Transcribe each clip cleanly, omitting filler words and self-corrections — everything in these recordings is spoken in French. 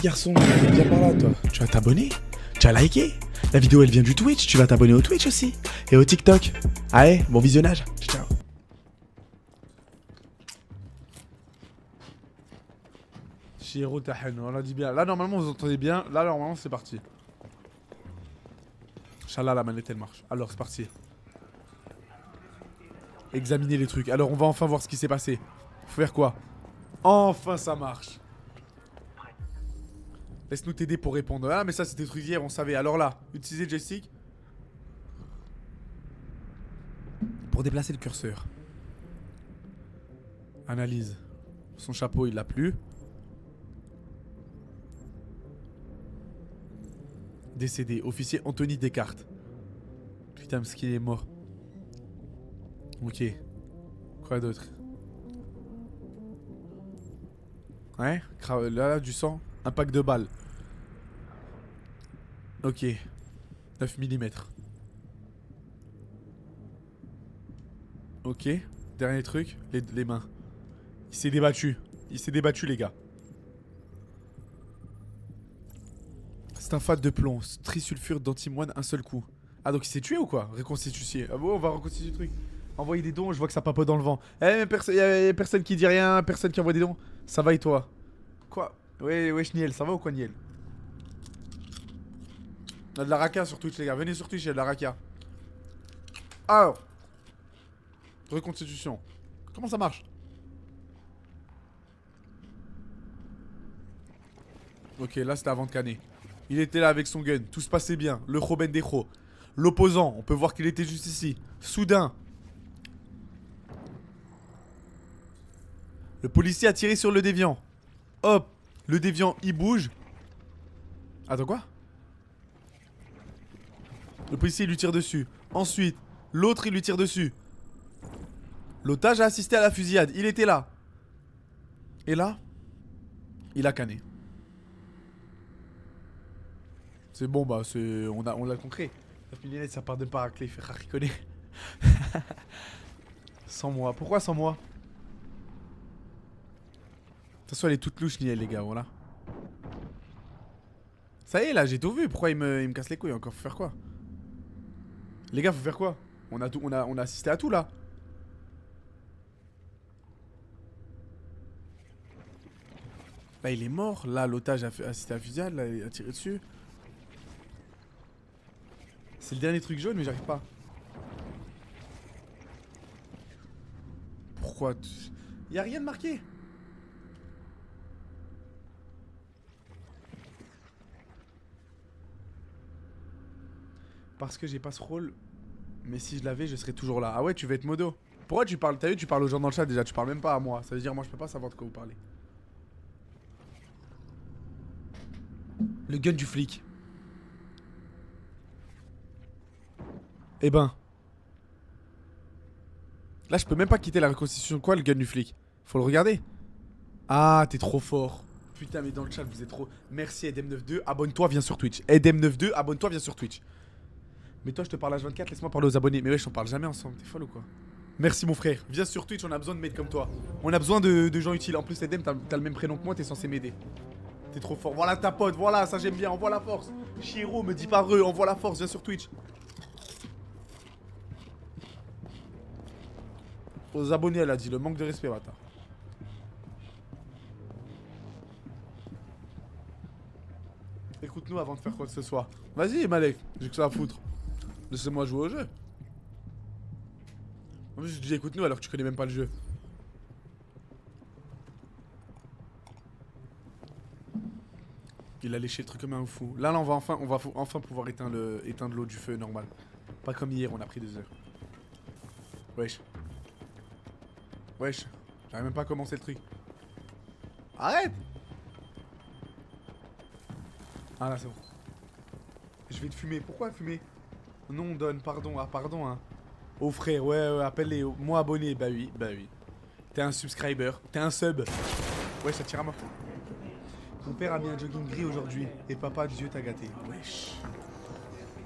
garçon, viens par là toi. Tu vas t'abonner? Tu as liké? La vidéo elle vient du Twitch, tu vas t'abonner au Twitch aussi. Et au TikTok. Allez, bon visionnage. Ciao. Chiro Tahen, on l'a dit bien. Là normalement vous entendez bien, là normalement c'est parti. Inch'Allah la manette elle marche. Alors c'est parti. Examiner les trucs. Alors on va enfin voir ce qui s'est passé. Faut faire quoi? Enfin ça marche. Laisse-nous t'aider pour répondre. Ah mais ça c'était truc hier, on savait. Alors là, utiliser joystick pour déplacer le curseur. Analyse. Son chapeau il l'a plus. Décédé. Officier Anthony Descartes. Putain parce qu'il est mort. Ok. Quoi d'autre? Ouais, là, du sang. Un pack de balles. Ok. 9 mm. Ok. Dernier truc. Les mains. Il s'est débattu. Il s'est débattu, les gars. C'est un fat de plomb. Trisulfure d'antimoine, un seul coup. Ah, donc il s'est tué ou quoi? Reconstituer. Ah bon, on va reconstituer le truc. Envoyer des dons, je vois que ça papote dans le vent. Eh, mais y'a personne qui dit rien, personne qui envoie des dons. Ça va et toi? Quoi? Ouais, Niel, ça va ou quoi, Niel? On a de la raka sur Twitch, les gars. Venez sur Twitch, il y a de la raka. Alors. Reconstitution. Comment ça marche? Ok, là c'était avant de canner. Il était là avec son gun, tout se passait bien. Le Khoben Dekho. L'opposant, on peut voir qu'il était juste ici. Soudain. Le policier a tiré sur le déviant. Hop. Le déviant, il bouge. Attends, quoi? Le policier il lui tire dessus. Ensuite, l'autre il lui tire dessus. L'otage a assisté à la fusillade. Il était là. Et là, il a canné. C'est bon, bah, on l'a concret. La fusillade, ça pardonne pas racler, il fait riconner. Sans moi. Pourquoi sans moi? De toute façon, elle est toute louche, Niel, les gars, voilà. Ça y est, là, j'ai tout vu. Pourquoi il me casse les couilles encore? Faut faire quoi? Les gars, faut faire quoi? On a assisté à tout, là. Là, il est mort. Là, l'otage a assisté à la fusillade. Là, il a tiré dessus. C'est le dernier truc jaune, mais j'arrive pas. Pourquoi? Y'a rien de marqué. Parce que j'ai pas ce rôle. Mais si je l'avais, je serais toujours là. Ah ouais, tu veux être modo? Pourquoi tu parles? T'as vu, tu parles aux gens dans le chat déjà. Tu parles même pas à moi. Ça veut dire, moi, je peux pas savoir de quoi vous parlez. Le gun du flic. Eh ben. Là, je peux même pas quitter la reconstitution. Quoi, le gun du flic? Faut le regarder. Ah, t'es trop fort. Putain, mais dans le chat, vous êtes trop... Merci, Edem92. Abonne-toi, viens sur Twitch. Edem92, abonne-toi, viens sur Twitch. Mais toi, je te parle à 24, laisse-moi parler aux abonnés. Mais ouais, je t'en parle jamais ensemble. T'es folle ou quoi? Merci, mon frère. Viens sur Twitch, on a besoin de mecs comme toi. On a besoin de gens utiles. En plus, Edem, t'as le même prénom que moi, t'es censé m'aider. T'es trop fort. Voilà ta pote, voilà, ça j'aime bien. Envoie la force. Chiro, me dis pas re, envoie la force, viens sur Twitch. Aux abonnés, elle a dit, le manque de respect, bâtard. Écoute-nous avant de faire quoi que ce soit. Vas-y, Malek, j'ai que ça à foutre. Laissez-moi jouer au jeu. En plus, je dis écoute-nous alors que tu connais même pas le jeu. Il a léché le truc comme un fou. Là, on va enfin pouvoir éteindre l'eau du feu normal. Pas comme hier, on a pris 2 heures. Wesh. Wesh. J'arrive même pas à commencer le truc. Arrête! Ah là, c'est bon. Je vais te fumer. Pourquoi fumer? Non, donne, pardon. Ah, pardon, hein. Oh frère, ouais, appelle-les. Moi abonné. Bah oui, bah oui. T'es un subscriber. T'es un sub. Ouais, ça tire à mort. Mon père a mis un jogging gris aujourd'hui. Et papa, Dieu t'a gâté. Wesh.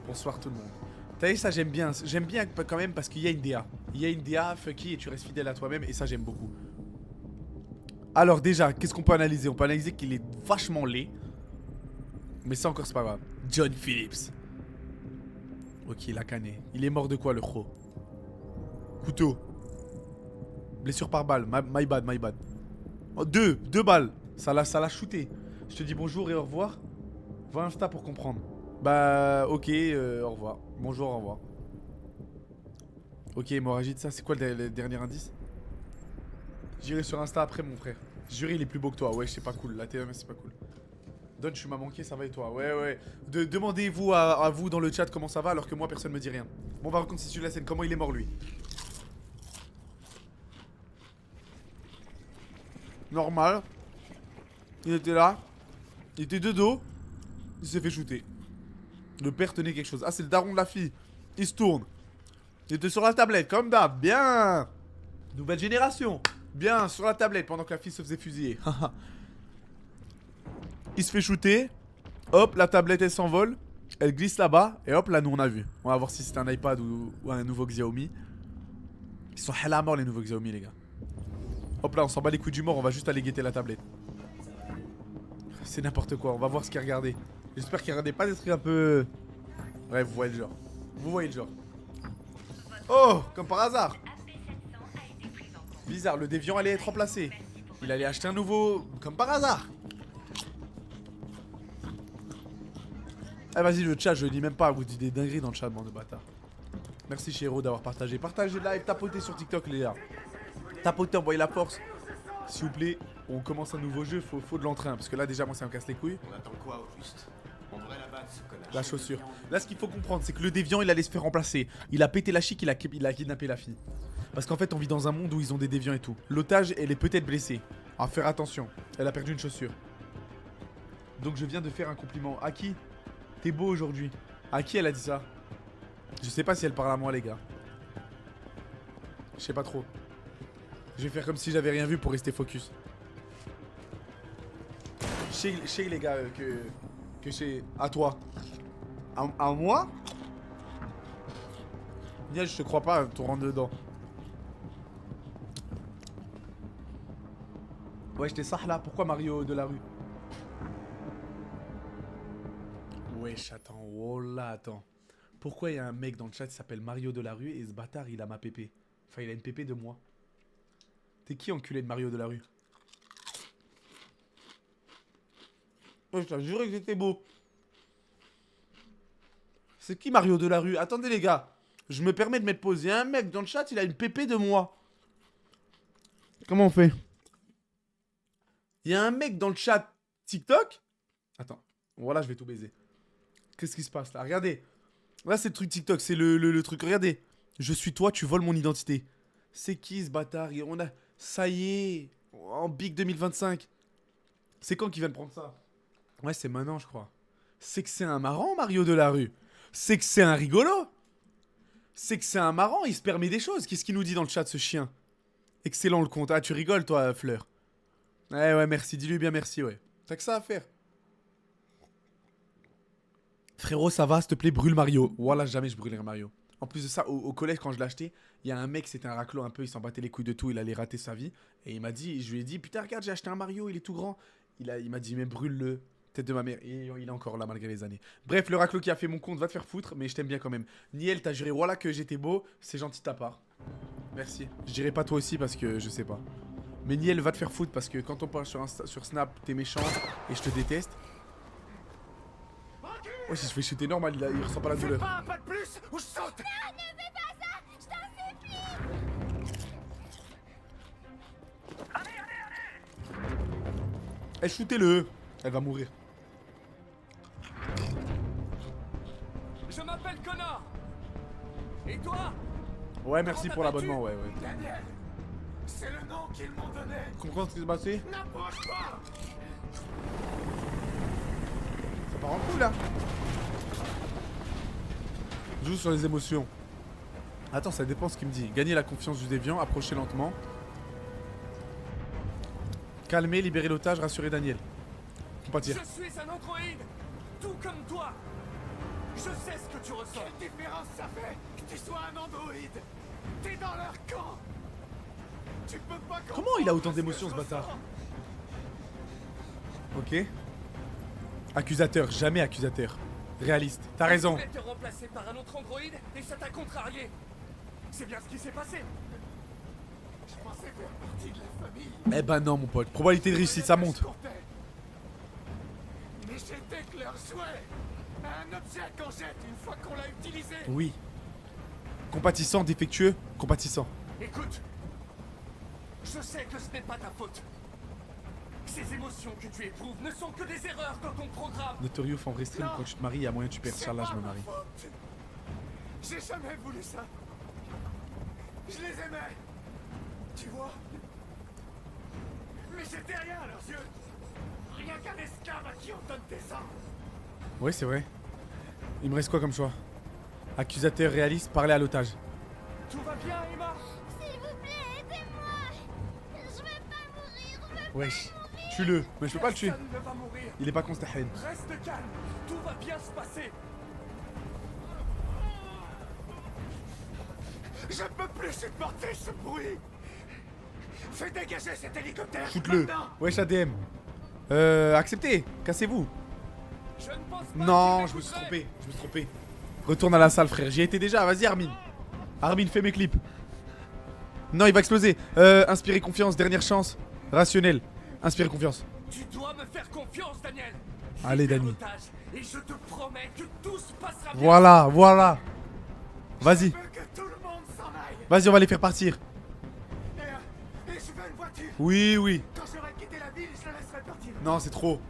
Bonsoir tout le monde. T'as vu, ça j'aime bien. J'aime bien quand même parce qu'il y a une DA. Il y a une DA, fucky, et tu restes fidèle à toi-même. Et ça, j'aime beaucoup. Alors déjà, qu'est-ce qu'on peut analyser? On peut analyser qu'il est vachement laid. Mais ça encore c'est pas grave. John Phillips. Ok, il a canné. Il est mort de quoi le gros? Couteau. Blessure par balle. My bad, my bad. Oh, deux balles. Ça l'a shooté. Je te dis bonjour et au revoir. Va Insta pour comprendre. Bah ok, au revoir. Bonjour, au revoir. Ok, hémorragie de ça. C'est quoi le dernier indice? J'irai sur Insta après mon frère. Juré il est plus beau que toi. Ouais, c'est pas cool. La TMS c'est pas cool. Don, tu m'as manqué, ça va et toi? Ouais, ouais. Demandez-vous à vous dans le chat comment ça va alors que moi personne me dit rien. Bon, on va reconstituer la scène. Comment il est mort lui? Normal. Il était là. Il était de dos. Il s'est fait shooter. Le père tenait quelque chose. Ah, c'est le daron de la fille. Il se tourne. Il était sur la tablette, comme d'hab. Bien. Nouvelle génération. Bien, sur la tablette pendant que la fille se faisait fusiller. Il se fait shooter. Hop, la tablette elle s'envole. Elle glisse là-bas. Et hop, là nous on a vu. On va voir si c'est un iPad ou un nouveau Xiaomi. Ils sont hell à mort les nouveaux Xiaomi, les gars. Hop là, on s'en bat les couilles du mort. On va juste aller guetter la tablette. C'est n'importe quoi. On va voir ce qu'il a regardé. J'espère qu'il regardait pas des trucs un peu. Ouais, vous voyez le genre. Vous voyez le genre. Oh, comme par hasard. Bizarre, le déviant allait être remplacé. Il allait acheter un nouveau. Comme par hasard. Eh vas-y le chat, je le dis même pas, vous dites des dingueries dans le chat, bande de bâtards. Merci chez Hero d'avoir partagé. Partagez le live, tapotez sur TikTok les gars. Tapotez, envoyez la force. S'il vous plaît, on commence un nouveau jeu, faut de l'entrain. Parce que là déjà moi ça me casse les couilles. On attend quoi au juste? On devrait la battre ce connard. La chaussure. Là ce qu'il faut comprendre c'est que le déviant il allait se faire remplacer. Il a pété la chic, il a kidnappé la fille. Parce qu'en fait on vit dans un monde où ils ont des déviants et tout. L'otage elle est peut-être blessée. À faire attention, elle a perdu une chaussure. Donc je viens de faire un compliment. À qui? T'es beau aujourd'hui. À qui elle a dit ça? Je sais pas si elle parle à moi les gars. Je sais pas trop. Je vais faire comme si j'avais rien vu pour rester focus. Je sais les gars que c'est à toi. À moi? Niel, je te crois pas, tu rentres dedans. Ouais, j'étais ça là. Pourquoi Mario de la rue? Wesh, attends, oh là, attends. Pourquoi il y a un mec dans le chat qui s'appelle Mario de la rue et ce bâtard il a ma pépé? Enfin, il a une pépé de moi. T'es qui enculé de Mario de la rue? Ouais, je t'ai juré que j'étais beau. C'est qui Mario de la rue? Attendez les gars. Je me permets de mettre pause. Il y a un mec dans le chat, il a une pépé de moi. Comment on fait? Il y a un mec dans le chat TikTok. Attends, voilà, je vais tout baiser. Qu'est-ce qui se passe là? Regardez. Là, c'est le truc TikTok. C'est le truc. Regardez. Je suis toi, tu voles mon identité. C'est qui ce bâtard? On a. Ça y est. En Big 2025. C'est quand qu'il vient de prendre ça? Ouais, c'est maintenant, je crois. C'est que c'est un marrant, Mario de la rue. C'est que c'est un rigolo. C'est que c'est un marrant. Il se permet des choses. Qu'est-ce qu'il nous dit dans le chat, ce chien? Excellent le compte. Ah, tu rigoles, toi, Fleur. Ouais, merci. Dis-lui bien merci, ouais. T'as que ça à faire. Frérot, ça va, s'il te plaît, brûle Mario. Voilà, jamais je brûlerai Mario. En plus de ça, au collège, quand je l'ai acheté, il y a un mec, c'était un raclo un peu, il s'en battait les couilles de tout, il allait rater sa vie. Et il m'a dit, je lui ai dit, putain, regarde, j'ai acheté un Mario, il est tout grand. Il m'a dit, mais brûle-le. Tête de ma mère. Et il est encore là, malgré les années. Bref, le raclo qui a fait mon compte va te faire foutre, mais je t'aime bien quand même. Niel, t'as juré, voilà, que j'étais beau, c'est gentil de ta part. Merci. Je dirais pas toi aussi parce que je sais pas. Mais Niel va te faire foutre parce que quand on parle sur Snap, t'es méchant et je te déteste. Ouais, si je fais shooter normal, il ressent pas la douleur. Pas un pas de plus ou je saute. Non, ne fais pas ça! Je t'en supplie! Eh, shootez-le. Elle va mourir. Je m'appelle Connor. Et toi? Ouais, merci pour l'abonnement, ouais. Daniel. C'est le nom qu'ils m'ont donné. Tu comprends ce qui s'est passé? N'approche pas. Ça part en couille là. Joue sur les émotions. Attends, ça dépend ce qu'il me dit. Gagner la confiance du déviant, approcher lentement. Calmer, libérer l'otage, rassurer Daniel. Compatir. Je suis un androïde, tout comme toi. Je sais ce que tu ressens. Quelle différence ça fait que tu sois un androïde? T'es dans leur camp. Tu peux pas. Comment il a autant d'émotions ce bâtard? Ok. Accusateur, jamais accusateur. Réaliste, t'as raison. Tu voulais te remplacer par un autre androïde et ça t'a contrarié. C'est bien ce qui s'est passé. Je pensais faire partie de la famille. Eh ben non mon pote, probabilité de réussite ça monte. Mais j'étais que leur jouet. Un objet qu'on jette une fois qu'on l'a utilisé. Oui. Compatissant, défectueux, compatissant. Écoute, je sais que ce n'est pas ta faute. Ces émotions que tu éprouves ne sont que des erreurs dans ton programme. Notorious en vrai stream, quand tu te maries, il y a moyen que tu perds. C'est Charles, là pas je me ma marie. faute. J'ai jamais voulu ça. Je les aimais. Tu vois. Mais j'étais rien à leurs yeux. Rien qu'un esclave à qui on donne des ordres. Ouais, c'est vrai. Il me reste quoi comme choix? Accusateur, réaliste, parler à l'otage. Tout va bien, Emma? S'il vous plaît, aidez-moi. Je veux pas mourir, je veux Wesh, tue-le. Mais je peux pas le tuer. Personne ne va mourir. Il est pas con, Stahen. Reste calme. Tout va bien se passer. Je peux plus supporter ce bruit. Fais dégager cet hélicoptère. Shoot-le. maintenant. Wesh, ADM. Acceptez. Cassez-vous. Je ne pense pas Non, qu'il je me suis m'écouterait. trompé. Je me suis trompé. Retourne à la salle, frère. J'y étais déjà. Vas-y, Armin. Armin, fais mes clips. Non, il va exploser. Inspirer confiance, dernière chance. Rationnel. Inspirer confiance. Tu dois me faire confiance, Daniel. Allez, Libère Dani. l'otage, et je te promets que tout se passera bien. Voilà, voilà. Vas-y. Je veux que tout le monde s'en aille. Vas-y, on va les faire partir. Et je veux une voiture. Oui, oui. Quand j'aurai quitté la ville, je le laisserai partir. Non, c'est trop.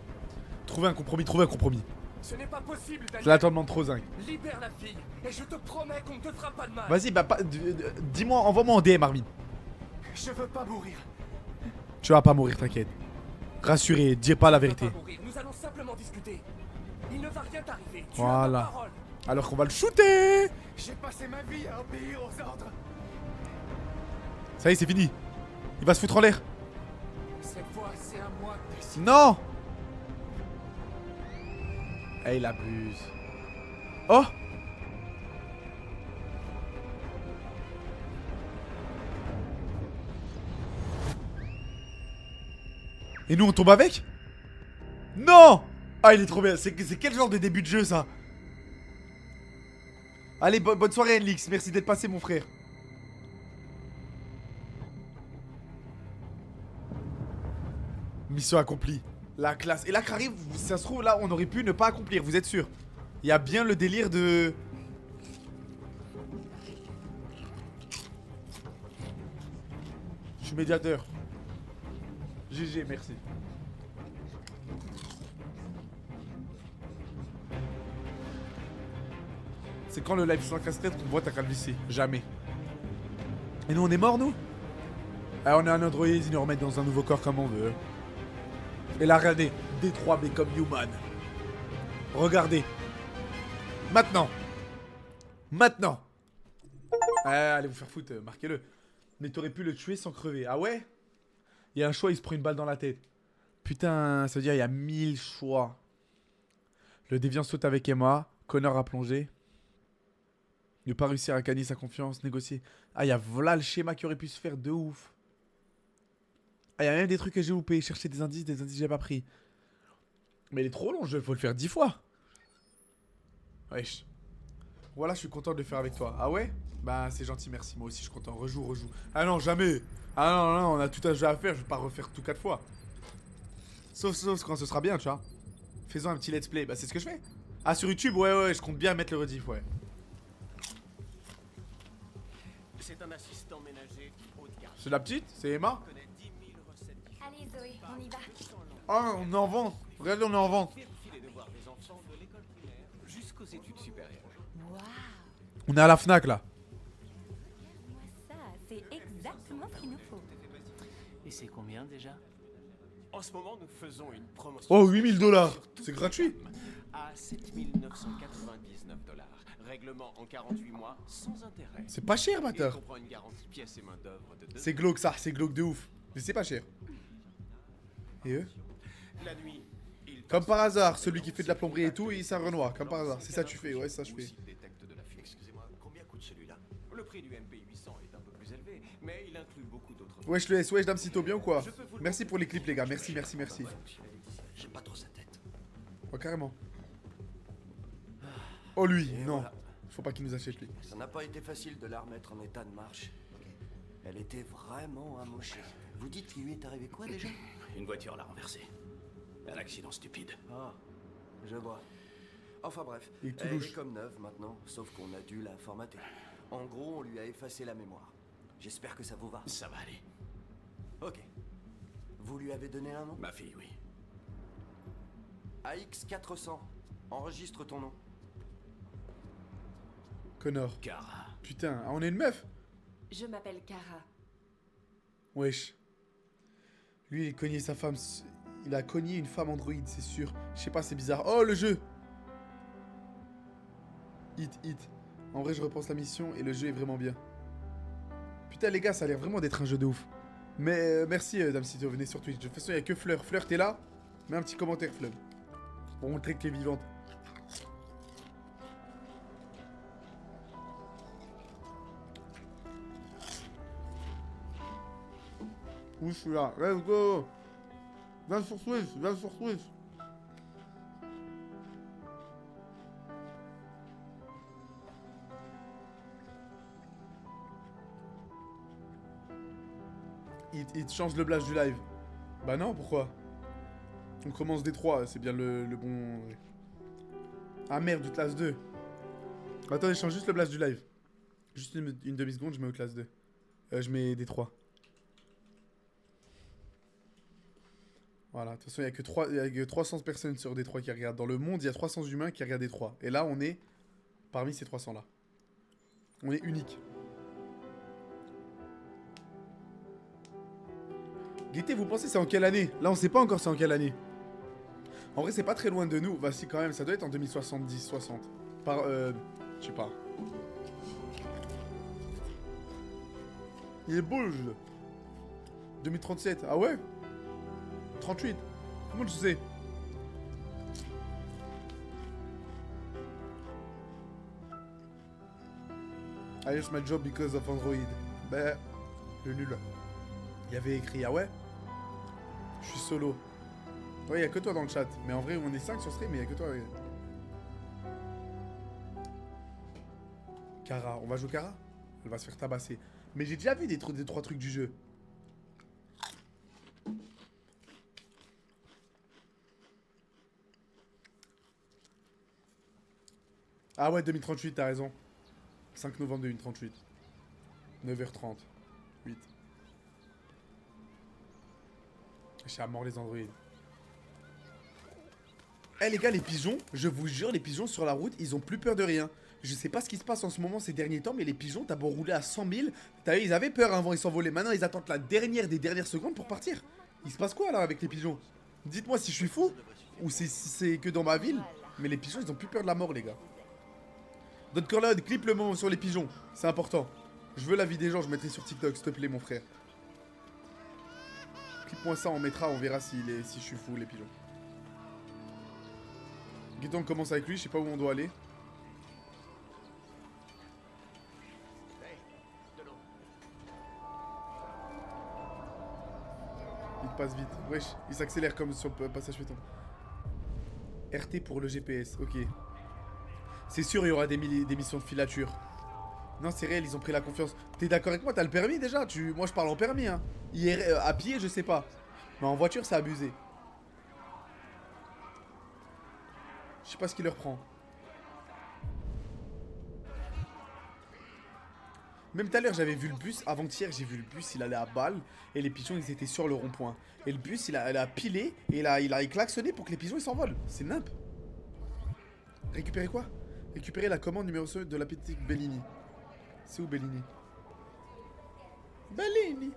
Trouvez un compromis, trouvez un compromis. Ce n'est pas possible, Je Daniel. l'attends demande trop zinc. Libère la fille, et je te promets qu'on ne te fera pas de mal. Vas-y, bah, dis-moi, envoie-moi en DM, Armin. Je veux pas mourir. Tu vas pas mourir, t'inquiète. Rassuré, dis pas la Tu vas vérité. pas mourir, nous allons simplement discuter. Il ne va rien t'arriver. Tu as Voilà. ma parole. Alors qu'on va le shooter. J'ai passé ma vie à obéir aux ordres. Ça y est, c'est fini. Il va se foutre en l'air. Cette fois, c'est à moi de décider. Non. Eh, il abuse. Oh. Et nous on tombe avec? Non. Ah, il est trop bien. C'est quel genre de début de jeu ça? Allez, bonne soirée Enlix. Merci d'être passé mon frère. Mission accomplie. La classe. Et là, Karim, ça se trouve, là, on aurait pu ne pas accomplir, vous êtes sûr? Il y a bien le délire de... Je suis médiateur. GG, merci. C'est quand le live sans casse-tête qu'on voit ta calvitie? Jamais. Et nous, on est morts, nous? Ah, on est un android, ils nous remettent dans un nouveau corps comme on veut. Et là, regardez, D3 Become Human. Regardez. Maintenant. Maintenant. Allez vous faire foutre, marquez-le. Mais t'aurais pu le tuer sans crever. Ah ouais? Il y a un choix, il se prend une balle dans la tête. Putain, ça veut dire il y a 1000 choix. Le déviant saute avec Emma. Connor a plongé. Ne pas réussir à gagner sa confiance, négocier. Ah, il y a voilà le schéma qui aurait pu se faire de ouf. Ah, il y a même des trucs que j'ai loupés. Chercher des indices que j'ai pas pris. Mais il est trop long, il faut le faire 10 fois. Wesh. Voilà, je suis content de le faire avec toi. Ah ouais? Bah, c'est gentil, merci. Moi aussi, je suis content. Rejoue. Ah non, jamais. Ah non, on a tout un jeu à faire. Je vais pas refaire tout 4 fois. Sauf quand ce sera bien, tu vois. Faisons un petit let's play. Bah, c'est ce que je fais. Ah, sur YouTube, ouais, je compte bien mettre le rediff, ouais. C'est un assistant ménager haut de gamme. C'est la petite? C'est Emma? Il connaît 10 000 recettes différentes. Allez Zoé, on y va. Ah, on est en vente. Regardez, on est en vente. Vérifie les devoirs des enfants de l'école primaire jusqu'aux études supérieures. Waouh, On est à la Fnac, là. moi ça, c'est exactement ce qu'il nous faut. Et c'est combien déjà? En ce moment, nous faisons une promotion. Oh, 8000 $. sur toute C'est la gratuit. gamme À 7 999 $. Règlement en 48 mois sans intérêt. C'est pas cher, Et bâtard. comprend une garantie pièces et main d'œuvre de 2 C'est glauque, ça. C'est glauque de ouf. Mais c'est pas cher. Et eux? La nuit, il Comme par hasard, celui qui fait de la plomberie et tout, il s'est un Renoir. Comme par hasard. C'est ça que tu fais, ouais, ça je fais. détecte de la fuite. Excusez-moi, combien coûte celui-là? Le prix du MP 800 est un peu plus élevé, mais il inclut beaucoup d'autres. Wesh le S, wesh Dame Sito, bien ou quoi? Merci pour les clips les gars, merci. J'aime pas trop sa tête. Oh, carrément. Oh, lui, Et non. voilà. Faut pas qu'il nous achète, lui. Ça n'a pas été facile de la remettre en état de marche. Elle était vraiment amochée. Vous dites qu'il lui est arrivé quoi déjà? Une voiture l'a renversée. Un accident stupide. Ah, je vois. Enfin bref, Il est tout elle louche. est comme neuve maintenant, sauf qu'on a dû la formater. En gros, on lui a effacé la mémoire. J'espère que ça vous va. Ça va aller. Ok. Vous lui avez donné un nom? Ma fille, oui. AX400. Enregistre ton nom. Connor. Kara. Putain, ah, on est une meuf? Je m'appelle Kara. Wesh. Lui, il a cogné sa femme. Il a cogné une femme androïde, c'est sûr. Je sais pas, c'est bizarre. Oh, le jeu! Hit. En vrai, je repense la mission et le jeu est vraiment bien. Putain, les gars, ça a l'air vraiment d'être un jeu de ouf. Mais merci, Dame Cito, venez sur Twitch. De toute façon, il n'y a que Fleur. Fleur, t'es là? Mets un petit commentaire, Fleur. Pour montrer que t'es vivante. Où je suis là? Let's go! Viens sur Twitch, viens sur Twitch. Il te change le blast du live. Bah non, pourquoi? On commence des 3, c'est bien le bon... Ah merde, du classe 2. Attendez, je change juste le blast du live. Juste une demi-seconde, je mets au classe 2. Je mets des 3. Voilà, de toute façon, il y a que 300 personnes sur des 3 qui regardent. Dans le monde, il y a 300 humains qui regardent des 3. Et là, on est parmi ces 300-là. On est unique. Gaieté, vous pensez c'est en quelle année? Là, on sait pas encore c'est en quelle année. En vrai, c'est pas très loin de nous. Bah si, quand même, ça doit être en 2070, 60. Par, je sais pas. Il est beau, le jeu. 2037, ah ouais? 38. Comment tu sais? I lost my job because of Android. Ben, le nul. Il y avait écrit, ah ouais? Je suis solo. Ouais, il y a que toi dans le chat. Mais en vrai, on est 5 sur stream, mais il y a que toi. Ouais. Kara, on va jouer Kara? Elle va se faire tabasser. Mais j'ai déjà vu des 3 trucs du jeu. Ah ouais, 2038, t'as raison. 5 novembre 2038. 9h30. 8. J'ai à mort les androïdes. Eh les gars, les pigeons, je vous jure, les pigeons sur la route, ils ont plus peur de rien. Je sais pas ce qui se passe en ce moment ces derniers temps, mais les pigeons, t'as beau rouler à 100 000. T'as vu, ils avaient peur avant, ils s'envolaient. Maintenant, ils attendent la dernière des dernières secondes pour partir. Il se passe quoi là avec les pigeons? Dites-moi si je suis fou ou si c'est que dans ma ville. Mais les pigeons, ils ont plus peur de la mort, les gars. Dotcurloud, clip le moment sur les pigeons. C'est important. Je veux la vie des gens, je mettrai sur TikTok, s'il te plaît, mon frère. Clip-moi ça, on mettra, on verra si je suis fou, les pigeons. Guiton, on commence avec lui, je sais pas où on doit aller. Il passe vite. Wesh, il s'accélère comme sur le passage piéton. RT pour le GPS, ok. C'est sûr, il y aura des missions de filature. Non, c'est réel, ils ont pris la confiance. T'es d'accord avec moi? T'as le permis déjà? Moi, je parle en permis, hein. Hier, à pied, je sais pas. Mais en voiture, c'est abusé. Je sais pas ce qui leur prend. Même tout à l'heure, j'avais vu le bus. Avant-hier, j'ai vu le bus, il allait à balle. Et les pigeons, ils étaient sur le rond-point. Et le bus, il a pilé. Et il a klaxonné pour que les pigeons, ils s'envolent. C'est nimp. Récupérer quoi? Récupérer la commande numéro 2 de la petite Bellini. C'est où Bellini? Bellini.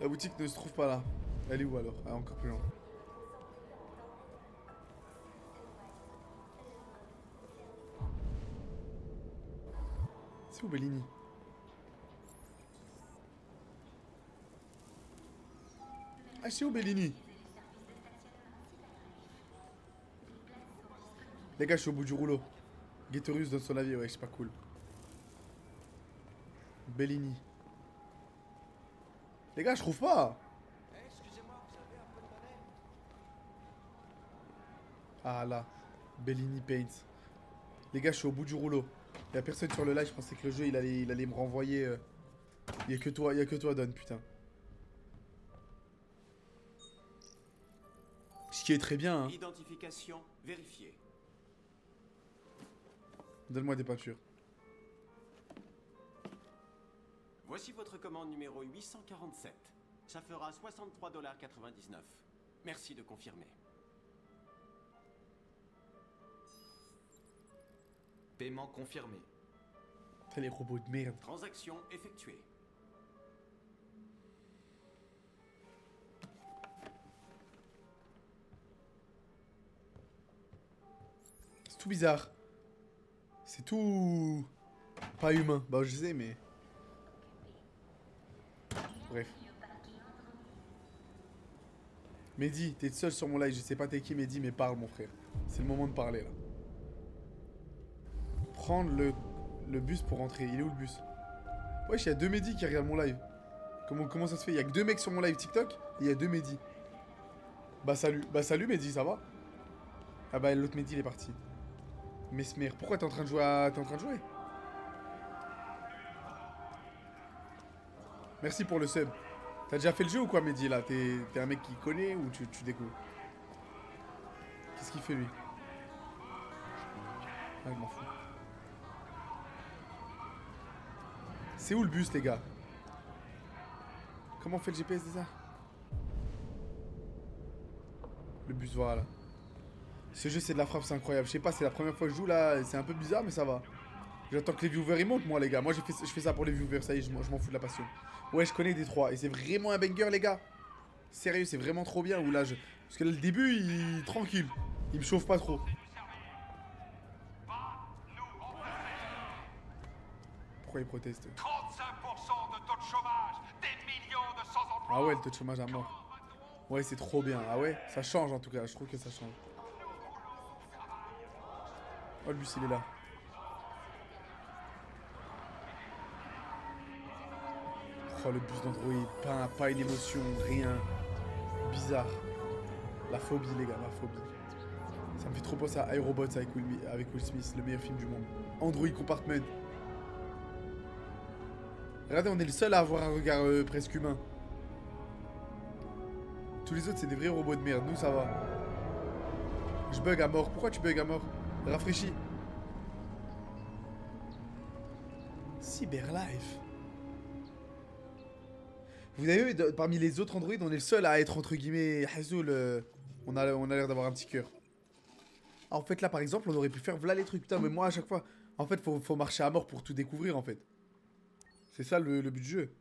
La boutique ne se trouve pas là. Elle est où alors? Ah, encore plus loin. C'est où Bellini? Ah, c'est où Bellini? Les gars, je suis au bout du rouleau. Ghettorus donne son avis, ouais, c'est pas cool. Bellini. Les gars, je trouve pas. Excusez-moi, vous avez un peu de Ah là, Bellini Paints. Les gars, je suis au bout du rouleau. Y'a personne sur le live, je pensais que le jeu il allait me renvoyer. Y'a que toi, Don, putain. Ce qui est très bien, hein. Identification vérifiée. Donne-moi des peintures. Voici votre commande numéro 847. Ça fera 63,99 $. Merci de confirmer. Paiement confirmé. Putain, les robots de merde. Transaction effectuée. C'est tout bizarre. C'est tout... pas humain. Bah je sais, mais... Bref. Mehdi, t'es seul sur mon live. Je sais pas t'es qui, Mehdi, mais parle, mon frère. C'est le moment de parler, là. Prendre le bus pour rentrer. Il est où, le bus? Wesh, il y a 2 Mehdi qui regardent mon live. Comment ça se fait? Il y a que 2 mecs sur mon live TikTok et il y a 2 Mehdi. Bah salut Mehdi, ça va? Ah bah l'autre Mehdi il est parti. Mesmer, pourquoi t'es en train de jouer T'es en train de jouer? Merci pour le sub. T'as déjà fait le jeu ou quoi Mehdi là? T'es un mec qui connaît ou tu découvres? Qu'est-ce qu'il fait lui? Ah je m'en fous. C'est où le bus les gars? Comment on fait le GPS de ça? Le bus, voilà. Ce jeu, c'est de la frappe, c'est incroyable. Je sais pas, c'est la première fois que je joue là. C'est un peu bizarre, mais ça va. J'attends que les viewers ils montent, moi, les gars. Moi, je fais ça pour les viewers. Ça y est, je m'en fous de la passion. Ouais, je connais Détroit. Et c'est vraiment un banger, les gars. Sérieux, c'est vraiment trop bien. Ou là, parce que là, le début, il tranquille. Il me chauffe pas trop. Pourquoi il proteste? 35% de taux de chômage, des millions de sans-emploi. Ah ouais, le taux de chômage à mort. Ouais, c'est trop bien. Ah ouais, ça change en tout cas. Je trouve que ça change. Oh, le bus, il est là. Oh, le bus d'Android. Pas une émotion, rien. Bizarre. La phobie, les gars, la phobie. Ça me fait trop penser à iRobots avec Will Smith, le meilleur film du monde. Android Compartment. Regardez, on est le seul à avoir un regard presque humain. Tous les autres, c'est des vrais robots de merde. Nous, ça va. Je bug à mort. Pourquoi tu bugs à mort? Rafraîchis. Cyberlife. Vous avez vu, parmi les autres Android, on est le seul à être entre guillemets Hazoul. On a l'air d'avoir un petit cœur. Ah, en fait, là, par exemple, on aurait pu faire voilà les trucs. Putain, mais moi, à chaque fois, en fait, faut marcher à mort pour tout découvrir, en fait. C'est ça le but du jeu.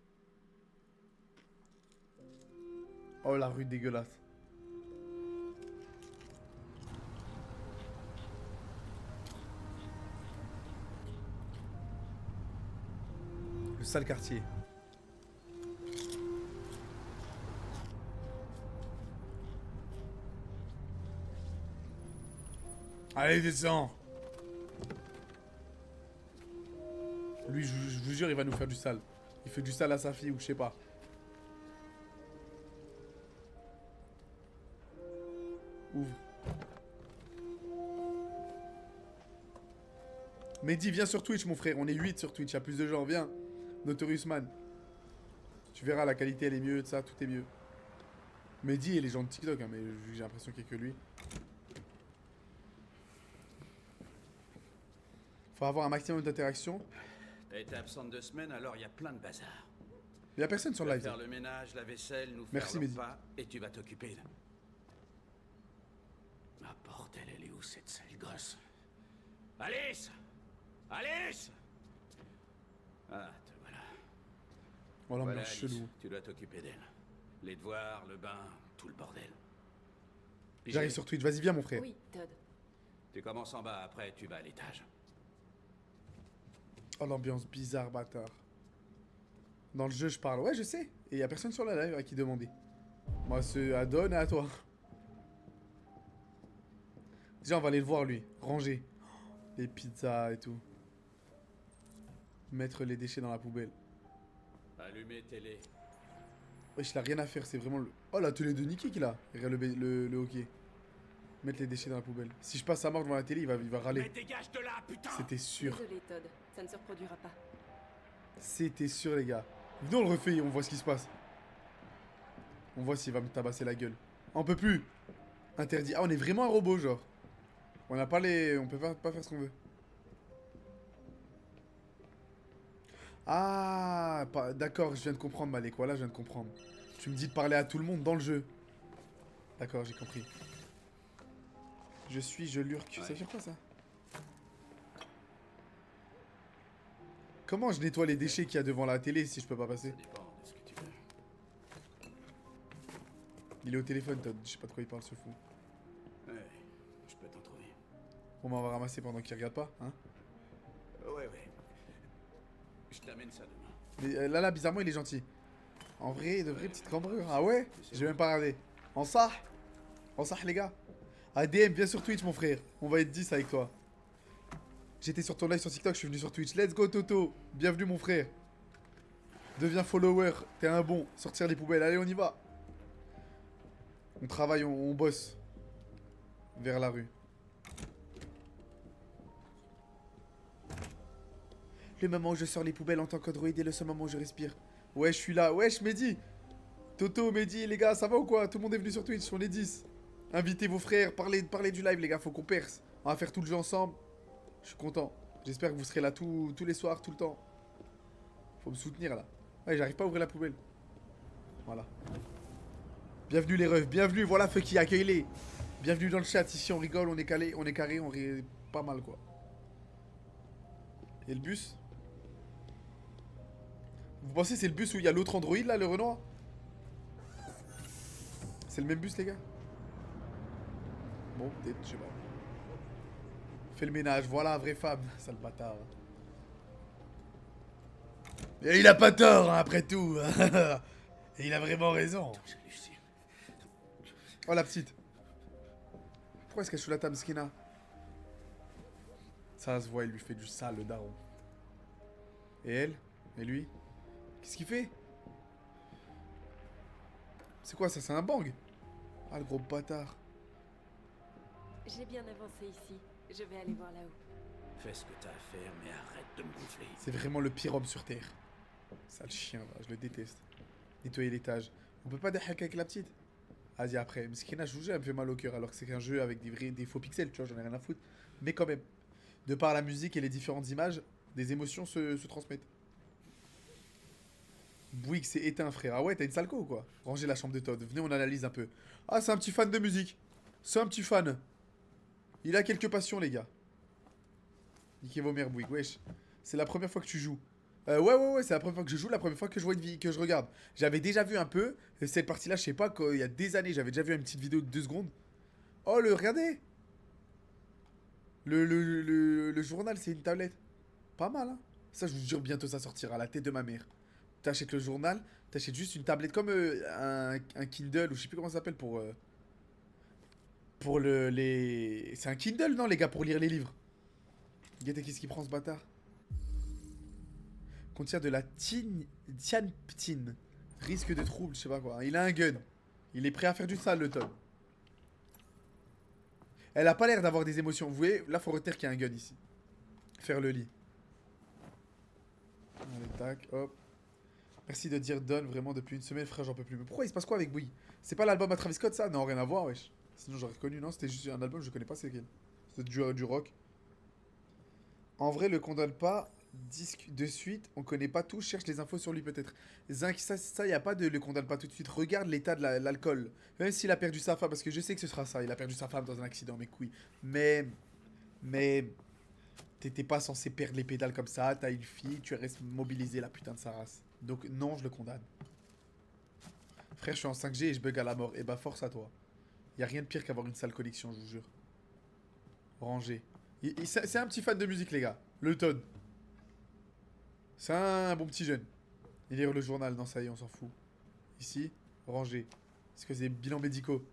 Oh, la rue dégueulasse. Le sale quartier. Allez, descends. Lui, je vous jure, il va nous faire du sale. Il fait du sale à sa fille ou je sais pas. Ouvre. Mehdi, viens sur Twitch, mon frère. On est 8 sur Twitch. Il y a plus de gens. Viens. Notorious Man. Tu verras, la qualité, elle est mieux. De ça, tout est mieux. Mehdi et les gens de TikTok, hein, mais j'ai l'impression qu'il n'y a que lui. Faut avoir un maximum d'interaction. T'as été absente 2 semaines, alors il y a plein de bazar. Il y a personne sur Tu le vas live. faire le ménage, la vaisselle, nous Merci, faire le Mehdi. repas, et tu vas t'occuper de... Ah bordel, elle est où cette sale gosse? Alice! Alice! Ah, te voilà. Oh, l'ambiance Voilà, Alice, chelou. tu dois t'occuper d'elle. Les devoirs, le bain, tout le bordel. J'arrive sur Twitch. Vas-y, viens, mon frère. Oui, Todd. Tu commences en bas, après tu vas à l'étage. Oh, l'ambiance bizarre, bâtard. Dans le jeu, je parle. Ouais, je sais. Et y a personne sur la live à qui demander. Moi, c'est à Don et à toi. Déjà, on va aller le voir, lui. Ranger. Les pizzas et tout. Mettre les déchets dans la poubelle. Allumer télé. Wesh, il a rien à faire. C'est vraiment le... Oh, la télé de Nicky qu'il a. Il regarde le hockey. Mettre les déchets dans la poubelle. Si je passe à mort devant la télé, il va Mais râler. dégage de là, putain! C'était sûr. Désolé, Todd. Ça ne se reproduira pas. C'était sûr, les gars. Venez, on le refait et on voit ce qui se passe. On voit s'il va me tabasser la gueule. On peut plus. Interdit. Ah, on est vraiment un robot, genre. On n'a pas les... On peut pas faire ce qu'on veut. Ah, d'accord, je viens de comprendre, Malek. Voilà, je viens de comprendre. Tu me dis de parler à tout le monde dans le jeu. D'accord, j'ai compris. Je lurque. Ça veut dire quoi, ça? Comment je nettoie les déchets qu'il y a devant la télé si je peux pas passer? Ça dépend de ce que tu veux. Il est au téléphone, Todd. Je sais pas de quoi il parle, ce fou. Ouais, je peux t'en trouver. Bon, bah, on va ramasser pendant qu'il regarde pas, hein. Ouais. Je t'amène ça demain. Mais là, bizarrement, il est gentil. En vrai, de vraies petites cambrures. Ah ouais? J'ai même pas regardé. En ça, les gars. ADM, viens sur Twitch, mon frère. On va être 10 avec toi. J'étais sur ton live sur TikTok, je suis venu sur Twitch. Let's go, Toto. Bienvenue, mon frère. Deviens follower. T'es un bon. Sortir les poubelles. Allez, on y va. On travaille, on bosse. Vers la rue. Le moment où je sors les poubelles en tant qu'androïde est le seul moment où je respire. Ouais, je suis là. Wesh, Mehdi. Toto, Mehdi, les gars, ça va ou quoi? Tout le monde est venu sur Twitch, on est 10. Invitez vos frères, parlez du live, les gars, faut qu'on perce. On va faire tout le jeu ensemble. Je suis content. J'espère que vous serez là tous les soirs, tout le temps. Faut me soutenir, là. Ouais, j'arrive pas à ouvrir la poubelle. Voilà. Bienvenue, les refs, bienvenue, voilà, feu qui accueille les. Bienvenue dans le chat, ici on rigole, on est calé, on est carré, on rit pas mal, quoi. Et le bus? Vous pensez que c'est le bus où il y a l'autre androïde là, le Renoir? C'est le même bus, les gars? Bon, peut-être, je sais pas. Fais le ménage, voilà, vraie femme. Sale bâtard. Et il a pas tort, hein, après tout. Et il a vraiment raison. J'hallucine. Oh, la petite. Pourquoi est-ce qu'elle est sous la table, Skina? Ça se voit, il lui fait du sale, le daron. Et elle? Et lui? Qu'est-ce qu'il fait? C'est quoi ça? C'est un bang? Ah, le gros bâtard. J'ai bien avancé ici. Je vais aller voir là-haut. Fais ce que t'as à faire, mais arrête de me gonfler. C'est vraiment le pire homme sur Terre. Sale chien, là, je le déteste. Nettoyer l'étage. On peut pas déhacker avec la petite? Vas-y, après. Mais Skina, je vous jure, elle me fait mal au cœur, alors que c'est qu'un jeu avec des faux pixels, tu vois, j'en ai rien à foutre. Mais quand même, de par la musique et les différentes images, des émotions se transmettent. Bouygues s'est éteint, frère. Ah ouais, t'as une sale co ou quoi? Rangez la chambre de Todd. Venez, on analyse un peu. Ah, c'est un petit fan de musique. C'est un petit fan. Il a quelques passions, les gars. Niquez vos mères, Bouygues, wesh. C'est la première fois que tu joues. Ouais, c'est la première fois que je joue, la première fois que je vois une vie, que je regarde. J'avais déjà vu un peu. Cette partie-là, je sais pas, il y a des années, j'avais déjà vu une petite vidéo de 2 secondes. Oh, regardez. Le journal, c'est une tablette. Pas mal, hein. Ça, je vous jure, bientôt ça sortira à la tête de ma mère. T'achètes le journal, t'achètes juste une tablette comme un Kindle ou je sais plus comment ça s'appelle pour les... C'est un Kindle, non, les gars, pour lire les livres. Regardez qu'est-ce qu'il prend, ce bâtard. Contient de la tianptine. Risque de trouble, je sais pas quoi. Il a un gun. Il est prêt à faire du sale, le Tom. Elle a pas l'air d'avoir des émotions. Vous voyez, là, faut retenir qu'il y a un gun ici. Faire le lit. Allez, tac, hop. Merci de dire Don, vraiment, depuis une semaine, frère, j'en peux plus. Mais pourquoi il se passe quoi avec Bouygues? C'est pas l'album à Travis Scott, ça? Non, rien à voir, wesh. Sinon, j'aurais reconnu, non? C'était juste un album, je connais pas c'est lequel. C'est du rock. En vrai, le condamne pas. Disque de suite, on connaît pas tout, cherche les infos sur lui peut-être. Zinc, ça y a pas de le condamne pas tout de suite. Regarde l'état de l'alcool. Même s'il a perdu sa femme, parce que je sais que ce sera ça. Il a perdu sa femme dans un accident, mes couilles. Mais t'étais pas censé perdre les pédales comme ça. T'as une fille, tu restes mobilisé la putain de sa race. Donc non, je le condamne. Frère, je suis en 5G et je bug à la mort. Et bah force à toi. Y a rien de pire qu'avoir une sale connexion, je vous jure. Rangé. C'est un petit fan de musique, les gars. Le Todd. C'est un bon petit jeune. Il lire le journal. Non, ça y est, on s'en fout. Ici, rangé. Est-ce que c'est bilans médicaux?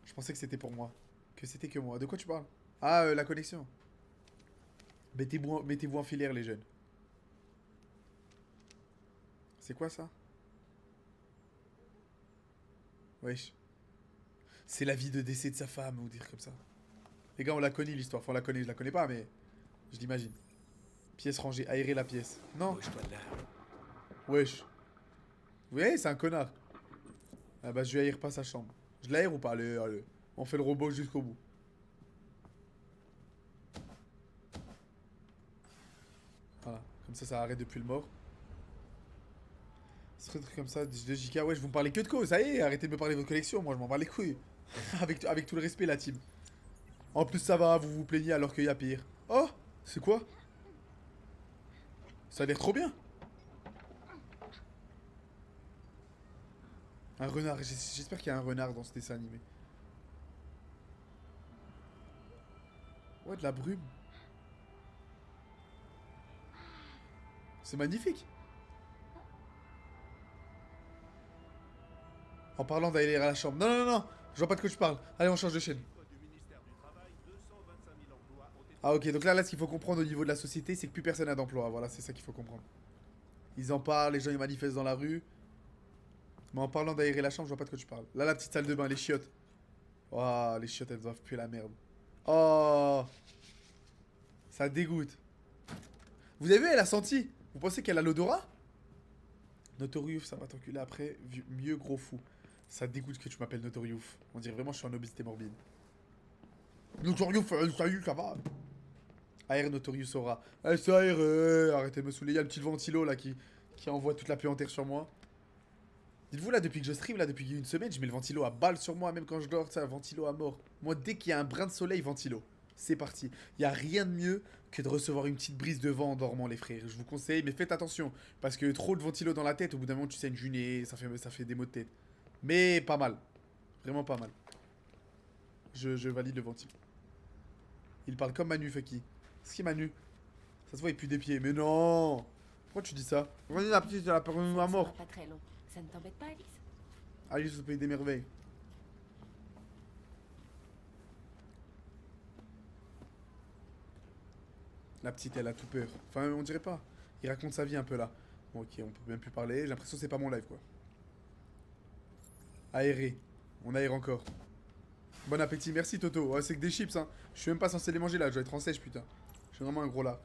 Je pensais que c'était pour moi. Que c'était que moi. De quoi tu parles? Ah, la connexion. Mettez-vous en filaire, les jeunes. C'est quoi ça? Wesh. C'est la vie de décès de sa femme, ou dire comme ça. Les gars, on la connaît l'histoire. Enfin, on la connaît, je la connais pas, mais je l'imagine. Pièce rangée, aérer la pièce. Non. Bouge-toi de là. Wesh. Vous voyez, c'est un connard. Ah bah, je lui aère pas sa chambre. Je l'aère ou pas? Allez, allez. On fait le robot jusqu'au bout. Voilà. Comme ça arrête depuis le mort. Ce truc comme ça, de JK. Ouais, je vous me parlez que de cause. Ça y est, arrêtez de me parler de votre collection. Moi, je m'en bats les couilles. avec tout le respect, la team. En plus, ça va, vous vous plaignez alors qu'il y a pire. Oh, c'est quoi? Ça a l'air trop bien. Un renard. J'espère qu'il y a un renard dans ce dessin animé. Ouais, de la brume. C'est magnifique. En parlant d'aller à la chambre. Non, non, non, non. Je vois pas de quoi tu parles. Allez, on change de chaîne. Ah ok, donc là ce qu'il faut comprendre au niveau de la société, c'est que plus personne n'a d'emploi. Voilà, c'est ça qu'il faut comprendre. Ils en parlent, les gens ils manifestent dans la rue. Mais en parlant d'aérer la chambre, je vois pas de quoi tu parles. Là, la petite salle de bain, les chiottes. Oh, les chiottes, elles doivent puer la merde. Oh, ça dégoûte. Vous avez vu, elle a senti. Vous pensez qu'elle a l'odorat? Notorious, ça va t'enculer après. Mieux gros fou. Ça dégoûte que tu m'appelles Notorious. On dirait vraiment que je suis en obésité morbide. Notorious, salut, ça va? Air Notorious aura. C'est aéré. Arrêtez de me saouler. Il y a le petit ventilo là qui envoie toute la puanteur sur moi. Dites-vous là, depuis que je stream, là, depuis une semaine, je mets le ventilo à balle sur moi, même quand je dors, ça, ventilo à mort. Moi, dès qu'il y a un brin de soleil, ventilo. C'est parti. Il n'y a rien de mieux que de recevoir une petite brise de vent en dormant, les frères. Je vous conseille, mais faites attention. Parce que trop de ventilo dans la tête, au bout d'un moment, tu saignes du nez, ça fait des maux de tête. Mais pas mal. Vraiment pas mal. Je valide le ventilo. Il parle comme Manu, Fucky. C'est qui Manu? Ça se voit, il pue des pieds. Mais non! Pourquoi tu dis ça? Vas-y, la petite, elle a perdu à mort. Pas très long. Ça ne t'embête pas, Alice? Alice au pays des merveilles. La petite, elle a tout peur. Enfin, on dirait pas. Il raconte sa vie un peu là. Bon, ok, on peut même plus parler. J'ai l'impression que c'est pas mon live, quoi. Aérer. On aère encore. Bon appétit. Merci, Toto. Ouais, c'est que des chips, hein. Je suis même pas censé les manger là. Je dois être en sèche, putain. Je suis vraiment un gros là.